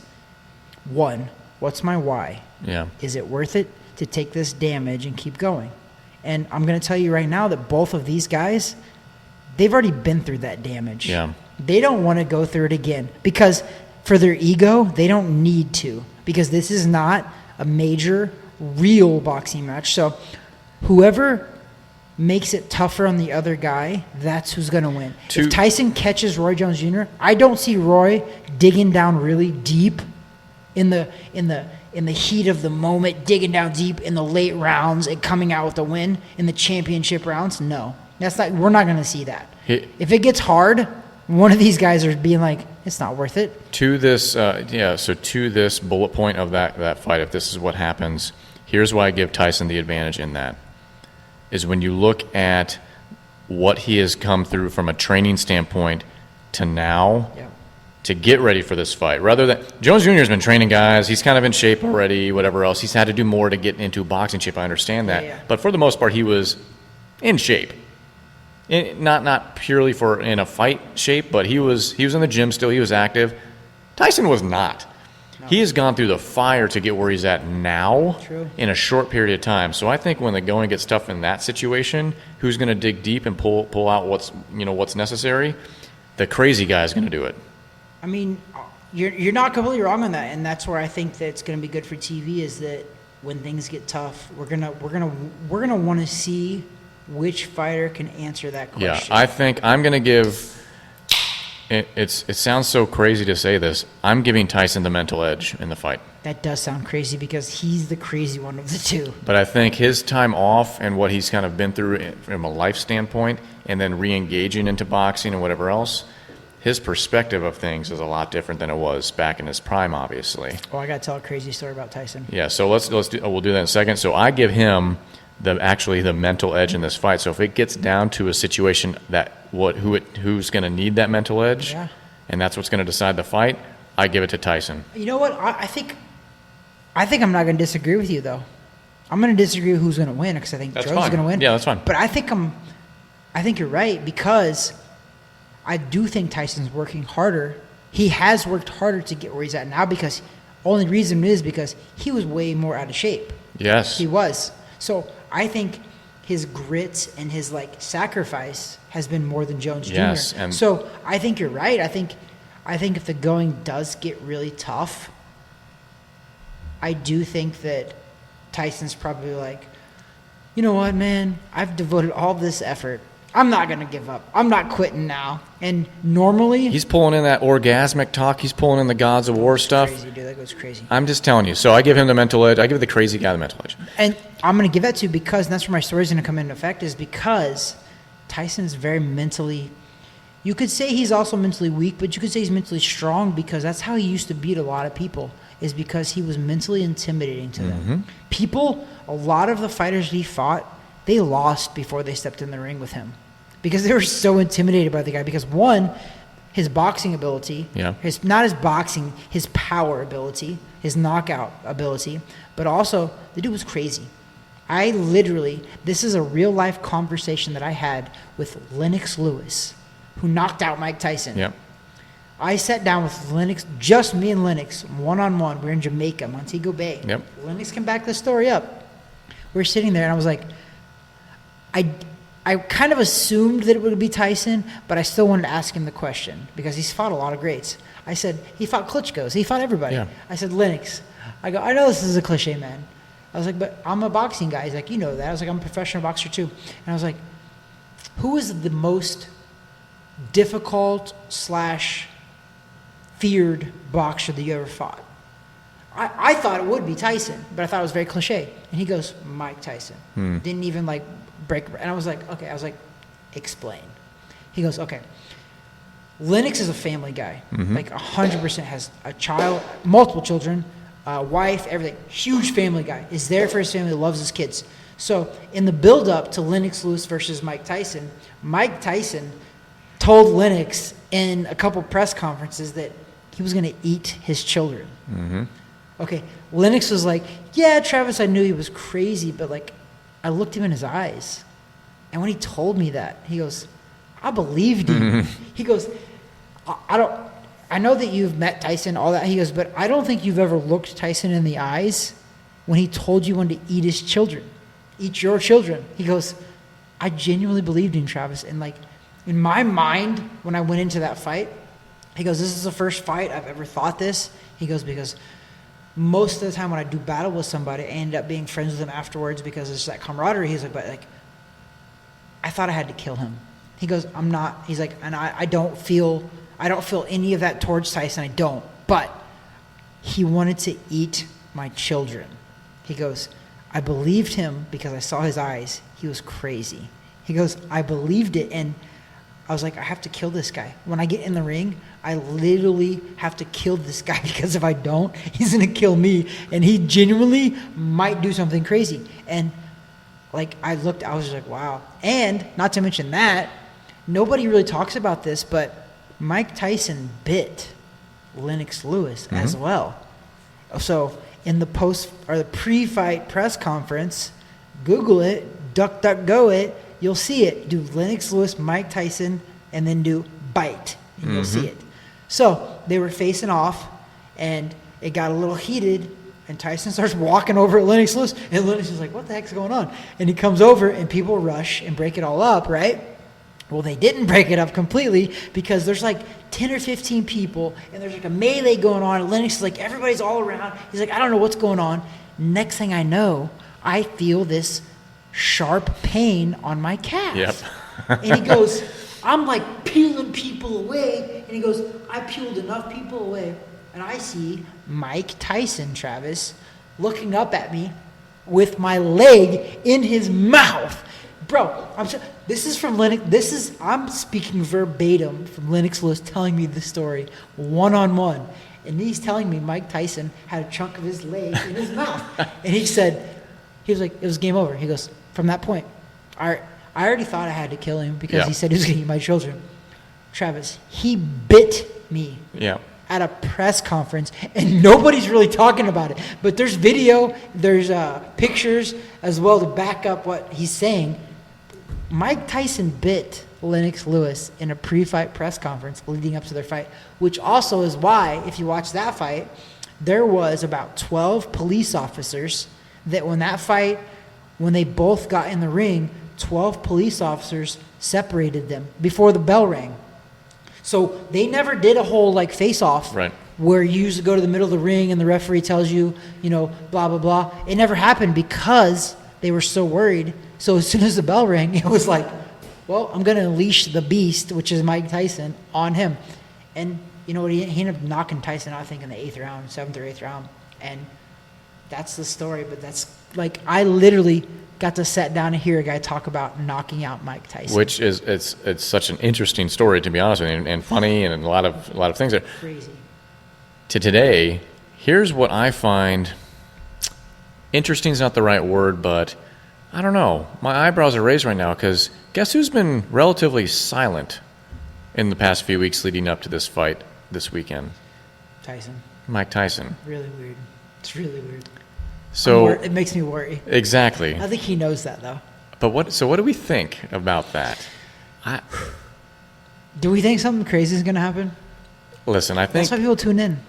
one, what's my why? Yeah. Is it worth it to take this damage and keep going? And I'm going to tell you right now that both of these guys, they've already been through that damage. Yeah. They don't want to go through it again because for their ego, they don't need to, because this is not a major real boxing match. So whoever makes it tougher on the other guy, that's who's going to win. If Tyson catches Roy Jones Jr., I don't see Roy digging down really deep in the heat of the moment, digging down deep in the late rounds and coming out with the win in the championship rounds. No. We're not going to see that. If it gets hard, one of these guys are being like, It's not worth it. To this, so to this bullet point of that fight, if this is what happens, here's why I give Tyson the advantage in that, is when you look at what he has come through from a training standpoint to now, to get ready for this fight. Rather than Jones Jr. has been training guys, he's kind of in shape already, whatever else. He's had to do more to get into boxing shape. I understand that. Yeah. But for the most part, he was in shape. Not purely in a fight shape, but he was in the gym still. He was active. Tyson was not. No. He has gone through the fire to get where he's at now. True. In a short period of time. So I think when the going gets tough in that situation, who's going to dig deep and pull out what's necessary? The crazy guy is going to do it. I mean, you're not completely wrong on that, and that's where I think that it's going to be good for TV. Is that when things get tough, we're gonna want to see which fighter can answer that question. Yeah, I think I'm going to give. It sounds so crazy to say this. I'm giving Tyson the mental edge in the fight. That does sound crazy because he's the crazy one of the two. But I think his time off and what he's kind of been through from a life standpoint, and then re-engaging into boxing and whatever else. His perspective of things is a lot different than it was back in his prime, obviously. Oh, I got to tell a crazy story about Tyson. Yeah, so we'll do that in a second. So I give him the mental edge in this fight. So if it gets down to a situation that who's going to need that mental edge, and that's what's going to decide the fight, I give it to Tyson. You know what? I think I'm not going to disagree with you though. I'm going to disagree with who's going to win because I think Joe's going to win. Yeah, that's fine. But I think you're right because I do think Tyson's working harder. He has worked harder to get where he's at now because only reason is because he was way more out of shape. Yes. He was. So I think his grit and his sacrifice has been more than Jones Jr. Yes, and so I think you're right. I think if the going does get really tough, I do think that Tyson's probably like, you know what, man? I've devoted all this effort. I'm not going to give up. I'm not quitting now. And normally... He's pulling in that orgasmic talk. He's pulling in the Gods of War stuff. Crazy, dude. That goes crazy. I'm just telling you. So I give him the mental edge. I give the crazy guy the mental edge. And I'm going to give that to you because, and that's where my story's going to come into effect, is because Tyson's very mentally... You could say he's also mentally weak, but you could say he's mentally strong because that's how he used to beat a lot of people, is because he was mentally intimidating to them. People, a lot of the fighters he fought, they lost before they stepped in the ring with him because they were so intimidated by the guy. Because one, his boxing ability, not his boxing, his power ability, his knockout ability, but also the dude was crazy. This is a real life conversation that I had with Lennox Lewis, who knocked out Mike Tyson. Yep. I sat down with Lennox, just me and Lennox, one-on-one. We're in Jamaica, Montego Bay. Yep. Lennox can back the story up. We're sitting there, and I was like, I kind of assumed that it would be Tyson, but I still wanted to ask him the question because he's fought a lot of greats. I said, he fought Klitschko's. He fought everybody. Yeah. I said, Lennox, I know this is a cliche, man. I was like, but I'm a boxing guy. He's like, you know that. I was like, I'm a professional boxer too. And I was like, who is the most difficult / feared boxer that you ever fought? I thought it would be Tyson, but I thought it was very cliche. And he goes, Mike Tyson. Didn't even break. And I was like, okay. I was like, explain. He goes, okay. Lennox is a family guy. 100% has a child, multiple children, wife, everything. Huge family guy. Is there for his family, loves his kids. So in the build-up to Lennox Lewis versus Mike Tyson told Lennox in a couple press conferences that he was going to eat his children. Okay, Lennox was like, yeah, Travis, I knew he was crazy, but I looked him in his eyes. And when he told me that, he goes, I believed you. He goes, I know that you've met Tyson, all that. He goes, but I don't think you've ever looked Tyson in the eyes when he told you when to eat his children, eat your children. He goes, I genuinely believed in Travis. And in my mind, when I went into that fight, he goes, this is the first fight I've ever thought this. He goes, because most of the time when I do battle with somebody, I end up being friends with them afterwards because it's that camaraderie. He's like, but I thought I had to kill him. He goes, I'm not. He's like, and I don't feel any of that towards Tyson. I don't. But he wanted to eat my children. He goes, I believed him because I saw his eyes. He was crazy. He goes, I believed it, and I was like, I have to kill this guy. When I get in the ring, I literally have to kill this guy because if I don't, he's going to kill me. And he genuinely might do something crazy. And like I was just like, wow. And not to mention that, nobody really talks about this, but Mike Tyson bit Lennox Lewis as well. So in the pre-fight press conference, Google it, DuckDuckGo it, you'll see it. Do Lennox Lewis, Mike Tyson, and then do bite, and you'll see it. So they were facing off, and it got a little heated, and Tyson starts walking over at Lennox Lewis, and Lennox is like, what the heck's going on? And he comes over, and people rush and break it all up, right? Well, they didn't break it up completely because there's like 10 or 15 people, and there's like a melee going on, and Lennox is like, everybody's all around. He's like, I don't know what's going on. Next thing I know, I feel this sharp pain on my calf. Yep. And he goes, I'm like peeling people away. And he goes, I peeled enough people away. And I see Mike Tyson, Travis, looking up at me with my leg in his mouth. Bro, this is from Lennox. I'm speaking verbatim from Lennox Lewis telling me this story one-on-one. And he's telling me Mike Tyson had a chunk of his leg in his mouth. And he was like, it was game over. He goes, from that point, I already thought I had to kill him because he said he was going to eat my children. Travis, he bit me at a press conference, and nobody's really talking about it. But there's video, there's pictures as well to back up what he's saying. Mike Tyson bit Lennox Lewis in a pre-fight press conference leading up to their fight, which also is why, if you watch that fight, there was about 12 police officers that when they both got in the ring, 12 police officers separated them before the bell rang. So they never did a whole like face-off where you used to go to the middle of the ring and the referee tells you, blah, blah, blah. It never happened because they were so worried. So as soon as the bell rang, it was like, well, I'm going to unleash the beast, which is Mike Tyson, on him. And you know what? He ended up knocking Tyson out, I think, in the 7th or 8th round. And that's the story. But that's like, I literally got to sit down and hear a guy talk about knocking out Mike Tyson. Which is, it's such an interesting story, to be honest with you, and funny, and a lot of things there. Crazy. To today, here's what I find interesting is not the right word, but I don't know. My eyebrows are raised right now because guess who's been relatively silent in the past few weeks leading up to this fight this weekend? Tyson. Mike Tyson. Really weird. It's really weird. So it makes me worry. Exactly. I think he knows that though. But what do we think about that? Do we think something crazy is going to happen? Listen, I think that's why people tune in.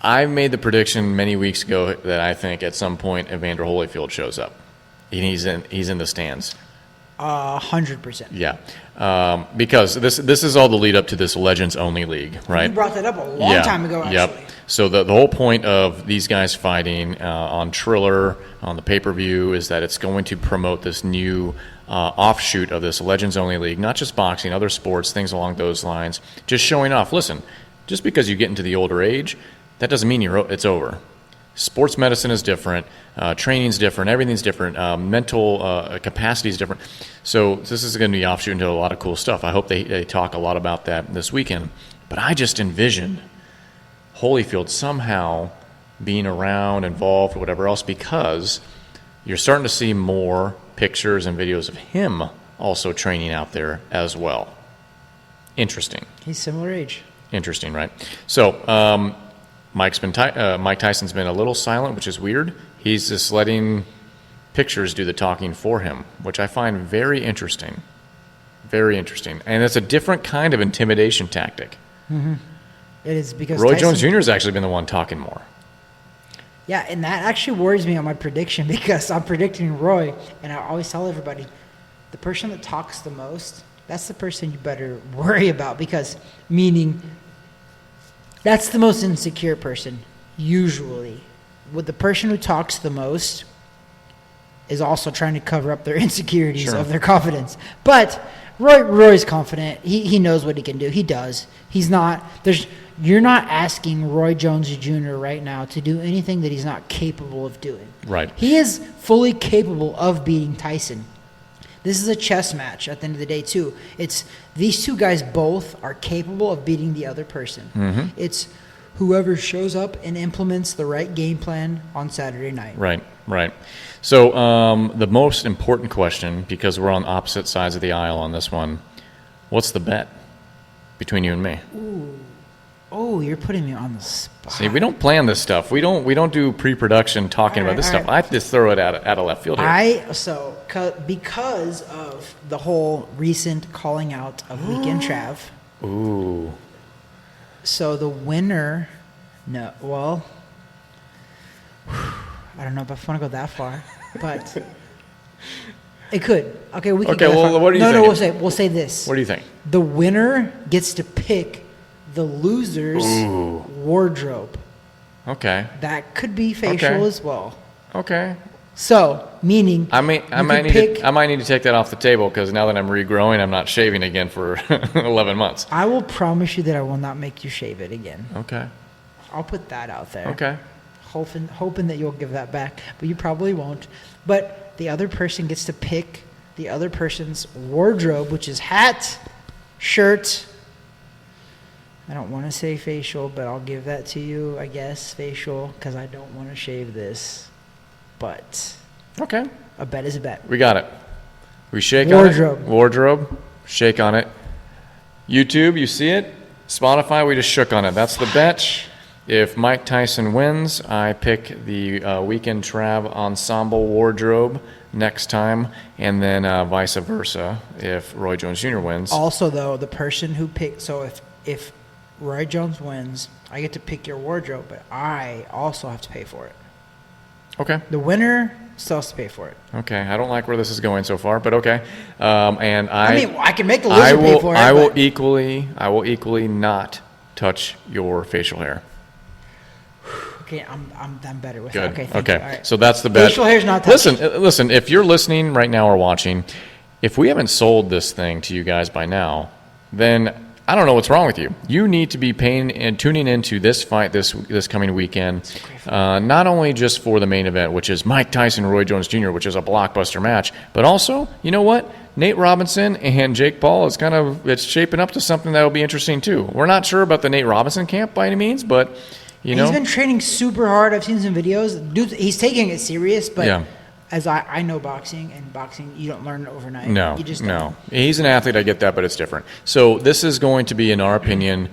I made the prediction many weeks ago that I think at some point Evander Holyfield shows up. And he's in the stands. 100%. Yeah, because this is all the lead up to this Legends Only League, right? You brought that up a long time ago, actually. Yep. So the whole point of these guys fighting on Triller, on the pay-per-view, is that it's going to promote this new offshoot of this Legends Only League, not just boxing, other sports, things along those lines, just showing off. Listen, just because you get into the older age, that doesn't mean it's over. Sports medicine is different, training's different, everything's different, mental capacity is different. So this is going to be offshoot into a lot of cool stuff. I hope they talk a lot about that this weekend. But I just envision Holyfield somehow being around, involved, whatever else, because you're starting to see more pictures and videos of him also training out there as well. Interesting. He's similar age. Interesting, right? So Mike Tyson's been a little silent, which is weird. He's just letting pictures do the talking for him, which I find very interesting. Very interesting. And it's a different kind of intimidation tactic. Mm-hmm. It is because Roy Tyson, Jones Jr. has actually been the one talking more. Yeah, and that actually worries me on my prediction because I'm predicting Roy, and I always tell everybody, the person that talks the most, that's the person you better worry about because, meaning, that's the most insecure person, usually. With the person who talks the most is also trying to cover up their insecurities of their confidence. But Roy's confident. He knows what he can do. He does. He's not. You're not asking Roy Jones Jr. right now to do anything that he's not capable of doing. Right. He is fully capable of beating Tyson. This is a chess match at the end of the day too. It's these two guys both are capable of beating the other person. Mm-hmm. It's whoever shows up and implements the right game plan on Saturday night. Right. So the most important question, because we're on opposite sides of the aisle on this one, what's the bet between you and me? Ooh. Oh, you're putting me on the spot. See, we don't plan this stuff. We don't do pre-production talking about this stuff. I just throw it out of left field here. Because of the whole recent calling out of Weekend Trav. Ooh. So the winner, I don't know if I want to go that far, but it could. Okay, we can. Okay, well, what do you think? No, we'll say this. What do you think? The winner gets to pick the loser's wardrobe. Okay. That could be facial as well. Okay. So, meaning I might need to take that off the table, because now that I'm regrowing, I'm not shaving again for 11 months. I will promise you that I will not make you shave it again. Okay. I'll put that out there. Okay. Hoping that you'll give that back, but you probably won't. But the other person gets to pick the other person's wardrobe, which is hat, shirt. I don't want to say facial, but I'll give that to you, I guess, facial, because I don't want to shave this. But okay, a bet is a bet. We got it. We shake Wardrobe. on it. Wardrobe. Shake on it. YouTube, you see it? Spotify, we just shook on it. That's the bet. If Mike Tyson wins, I pick the Weekend Trav Ensemble wardrobe next time, and then vice versa if Roy Jones Jr. wins. Also, though, the person who picked, so if Roy Jones wins, I get to pick your wardrobe, but I also have to pay for it. Okay. The winner still has to pay for it. Okay. I don't like where this is going so far, but okay. And I can make the loser pay for it. I will equally not touch your facial hair. Okay, I'm better with Good. that. Okay, thank you. All right. So that's the bet. Facial hair's not touched. Listen. If you're listening right now or watching, if we haven't sold this thing to you guys by now, then I don't know what's wrong with you. You need to be paying and tuning into this fight this coming weekend, not only just for the main event, which is Mike Tyson, Roy Jones Jr., which is a blockbuster match, but also, you know what? Nate Robinson and Jake Paul it's shaping up to something that will be interesting too. We're not sure about the Nate Robinson camp by any means, but he's been training super hard. I've seen some videos. Dude, he's taking it serious, but yeah. As I know boxing, and boxing, you don't learn it overnight. No, you just no. don't. He's an athlete, I get that, but it's different. So this is going to be, in our opinion,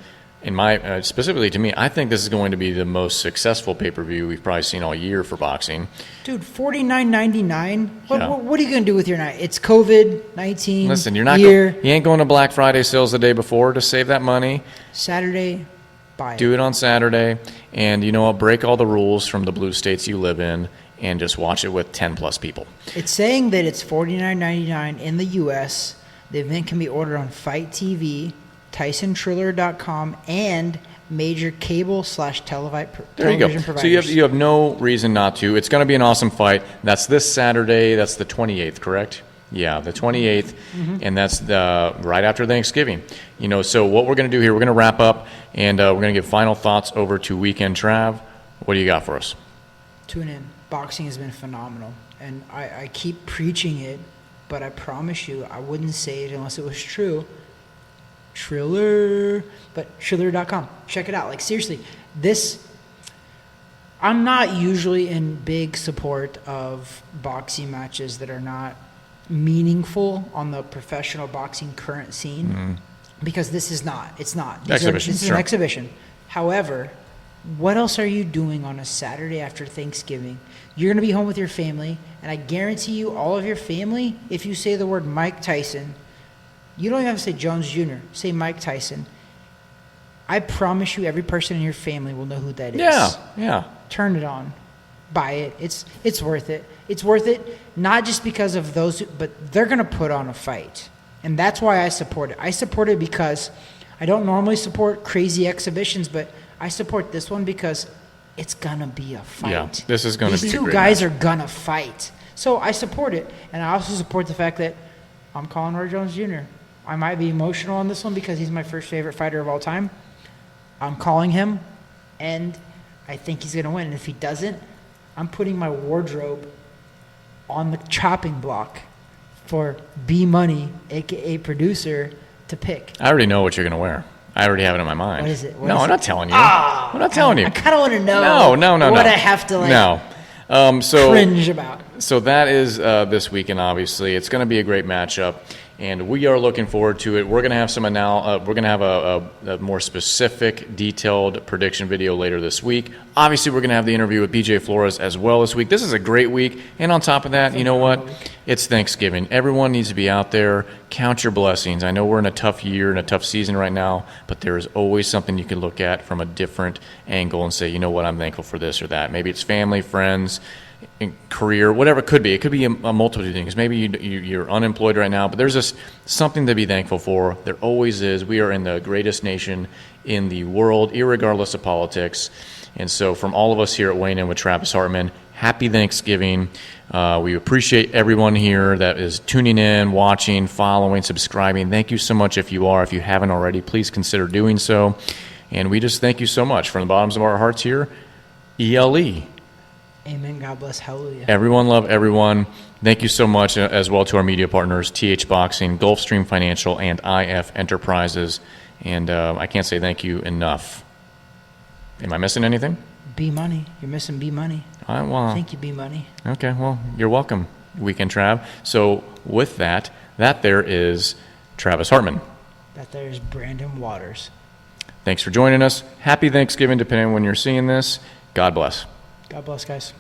specifically to me, I think this is going to be the most successful pay-per-view we've probably seen all year for boxing. Dude, $49.99. Yeah. What are you going to do with your night? It's COVID-19. Listen, you ain't going to Black Friday sales the day before to save that money. Saturday, buy it. Do it on Saturday, and you know what? Break all the rules from the blue states you live in, and just watch it with 10-plus people. It's saying that it's $49.99 in the U.S. The event can be ordered on Fight TV, TysonTriller.com, and major cable/television There you go. providers. So you have no reason not to. It's going to be an awesome fight. That's this Saturday. That's the 28th, correct? Yeah, the 28th, and that's right after Thanksgiving. So what we're going to do here, we're going to wrap up, and we're going to give final thoughts over to Weekend Trav. What do you got for us? Tune in. Boxing has been phenomenal, and I keep preaching it, but I promise you I wouldn't say it unless it was true. Triller, but Triller.com. Check it out. Like, seriously, I'm not usually in big support of boxing matches that are not meaningful on the professional boxing current scene, because this is not. It's not. This is an exhibition. However, what else are you doing on a Saturday after Thanksgiving? You're going to be home with your family, and I guarantee you all of your family, if you say the word Mike Tyson, you don't even have to say Jones Jr., say Mike Tyson. I promise you every person in your family will know who that is. Yeah. Turn it on. Buy it. It's worth it. It's worth it not just because of those, but they're going to put on a fight. And that's why I support it. I support it because I don't normally support crazy exhibitions, but I support this one because it's going to be a fight. Yeah, this is going to be a These two great guys match. are going to fight. So I support it. And I also support the fact that I'm calling Roy Jones Jr. I might be emotional on this one because he's my first favorite fighter of all time. I'm calling him, and I think he's going to win. And if he doesn't, I'm putting my wardrobe on the chopping block for B Money, aka producer, to pick. I already know what you're going to wear. I already have it in my mind. What is it? I'm not telling you. I'm not telling you. I kind of want to know. No. What I have to cringe about. So that is this weekend. Obviously, it's going to be a great matchup, and we are looking forward to it. We're going to have we're going to have a more specific, detailed prediction video later this week. Obviously, we're going to have the interview with BJ Flores as well this week. This is a great week, and on top of that, you know what? It's Thanksgiving. Everyone needs to be out there. Count your blessings. I know we're in a tough year and a tough season right now, but there is always something you can look at from a different angle and say, you know what, I'm thankful for this or that. Maybe it's family, friends, career, whatever it could be. It could be a multitude of things. Maybe you're unemployed right now, but there's just something to be thankful for. There always is. We are in the greatest nation in the world, irregardless of politics. And so from all of us here at Weighing In with Travis Hartman, happy Thanksgiving. We appreciate everyone here that is tuning in, watching, following, subscribing. Thank you so much if you are. If you haven't already, please consider doing so. And we just thank you so much from the bottoms of our hearts here. ELE. Amen. God bless. Hallelujah. Everyone love everyone. Thank you so much as well to our media partners, TH Boxing, Gulfstream Financial, and IF Enterprises. And I can't say thank you enough. Am I missing anything? B Money. You're missing B Money. Thank you, B Money. Okay, well, you're welcome, Weekend Trav. So with that there is Travis Hartman. That there is Brandon Waters. Thanks for joining us. Happy Thanksgiving, depending on when you're seeing this. God bless. God bless, guys.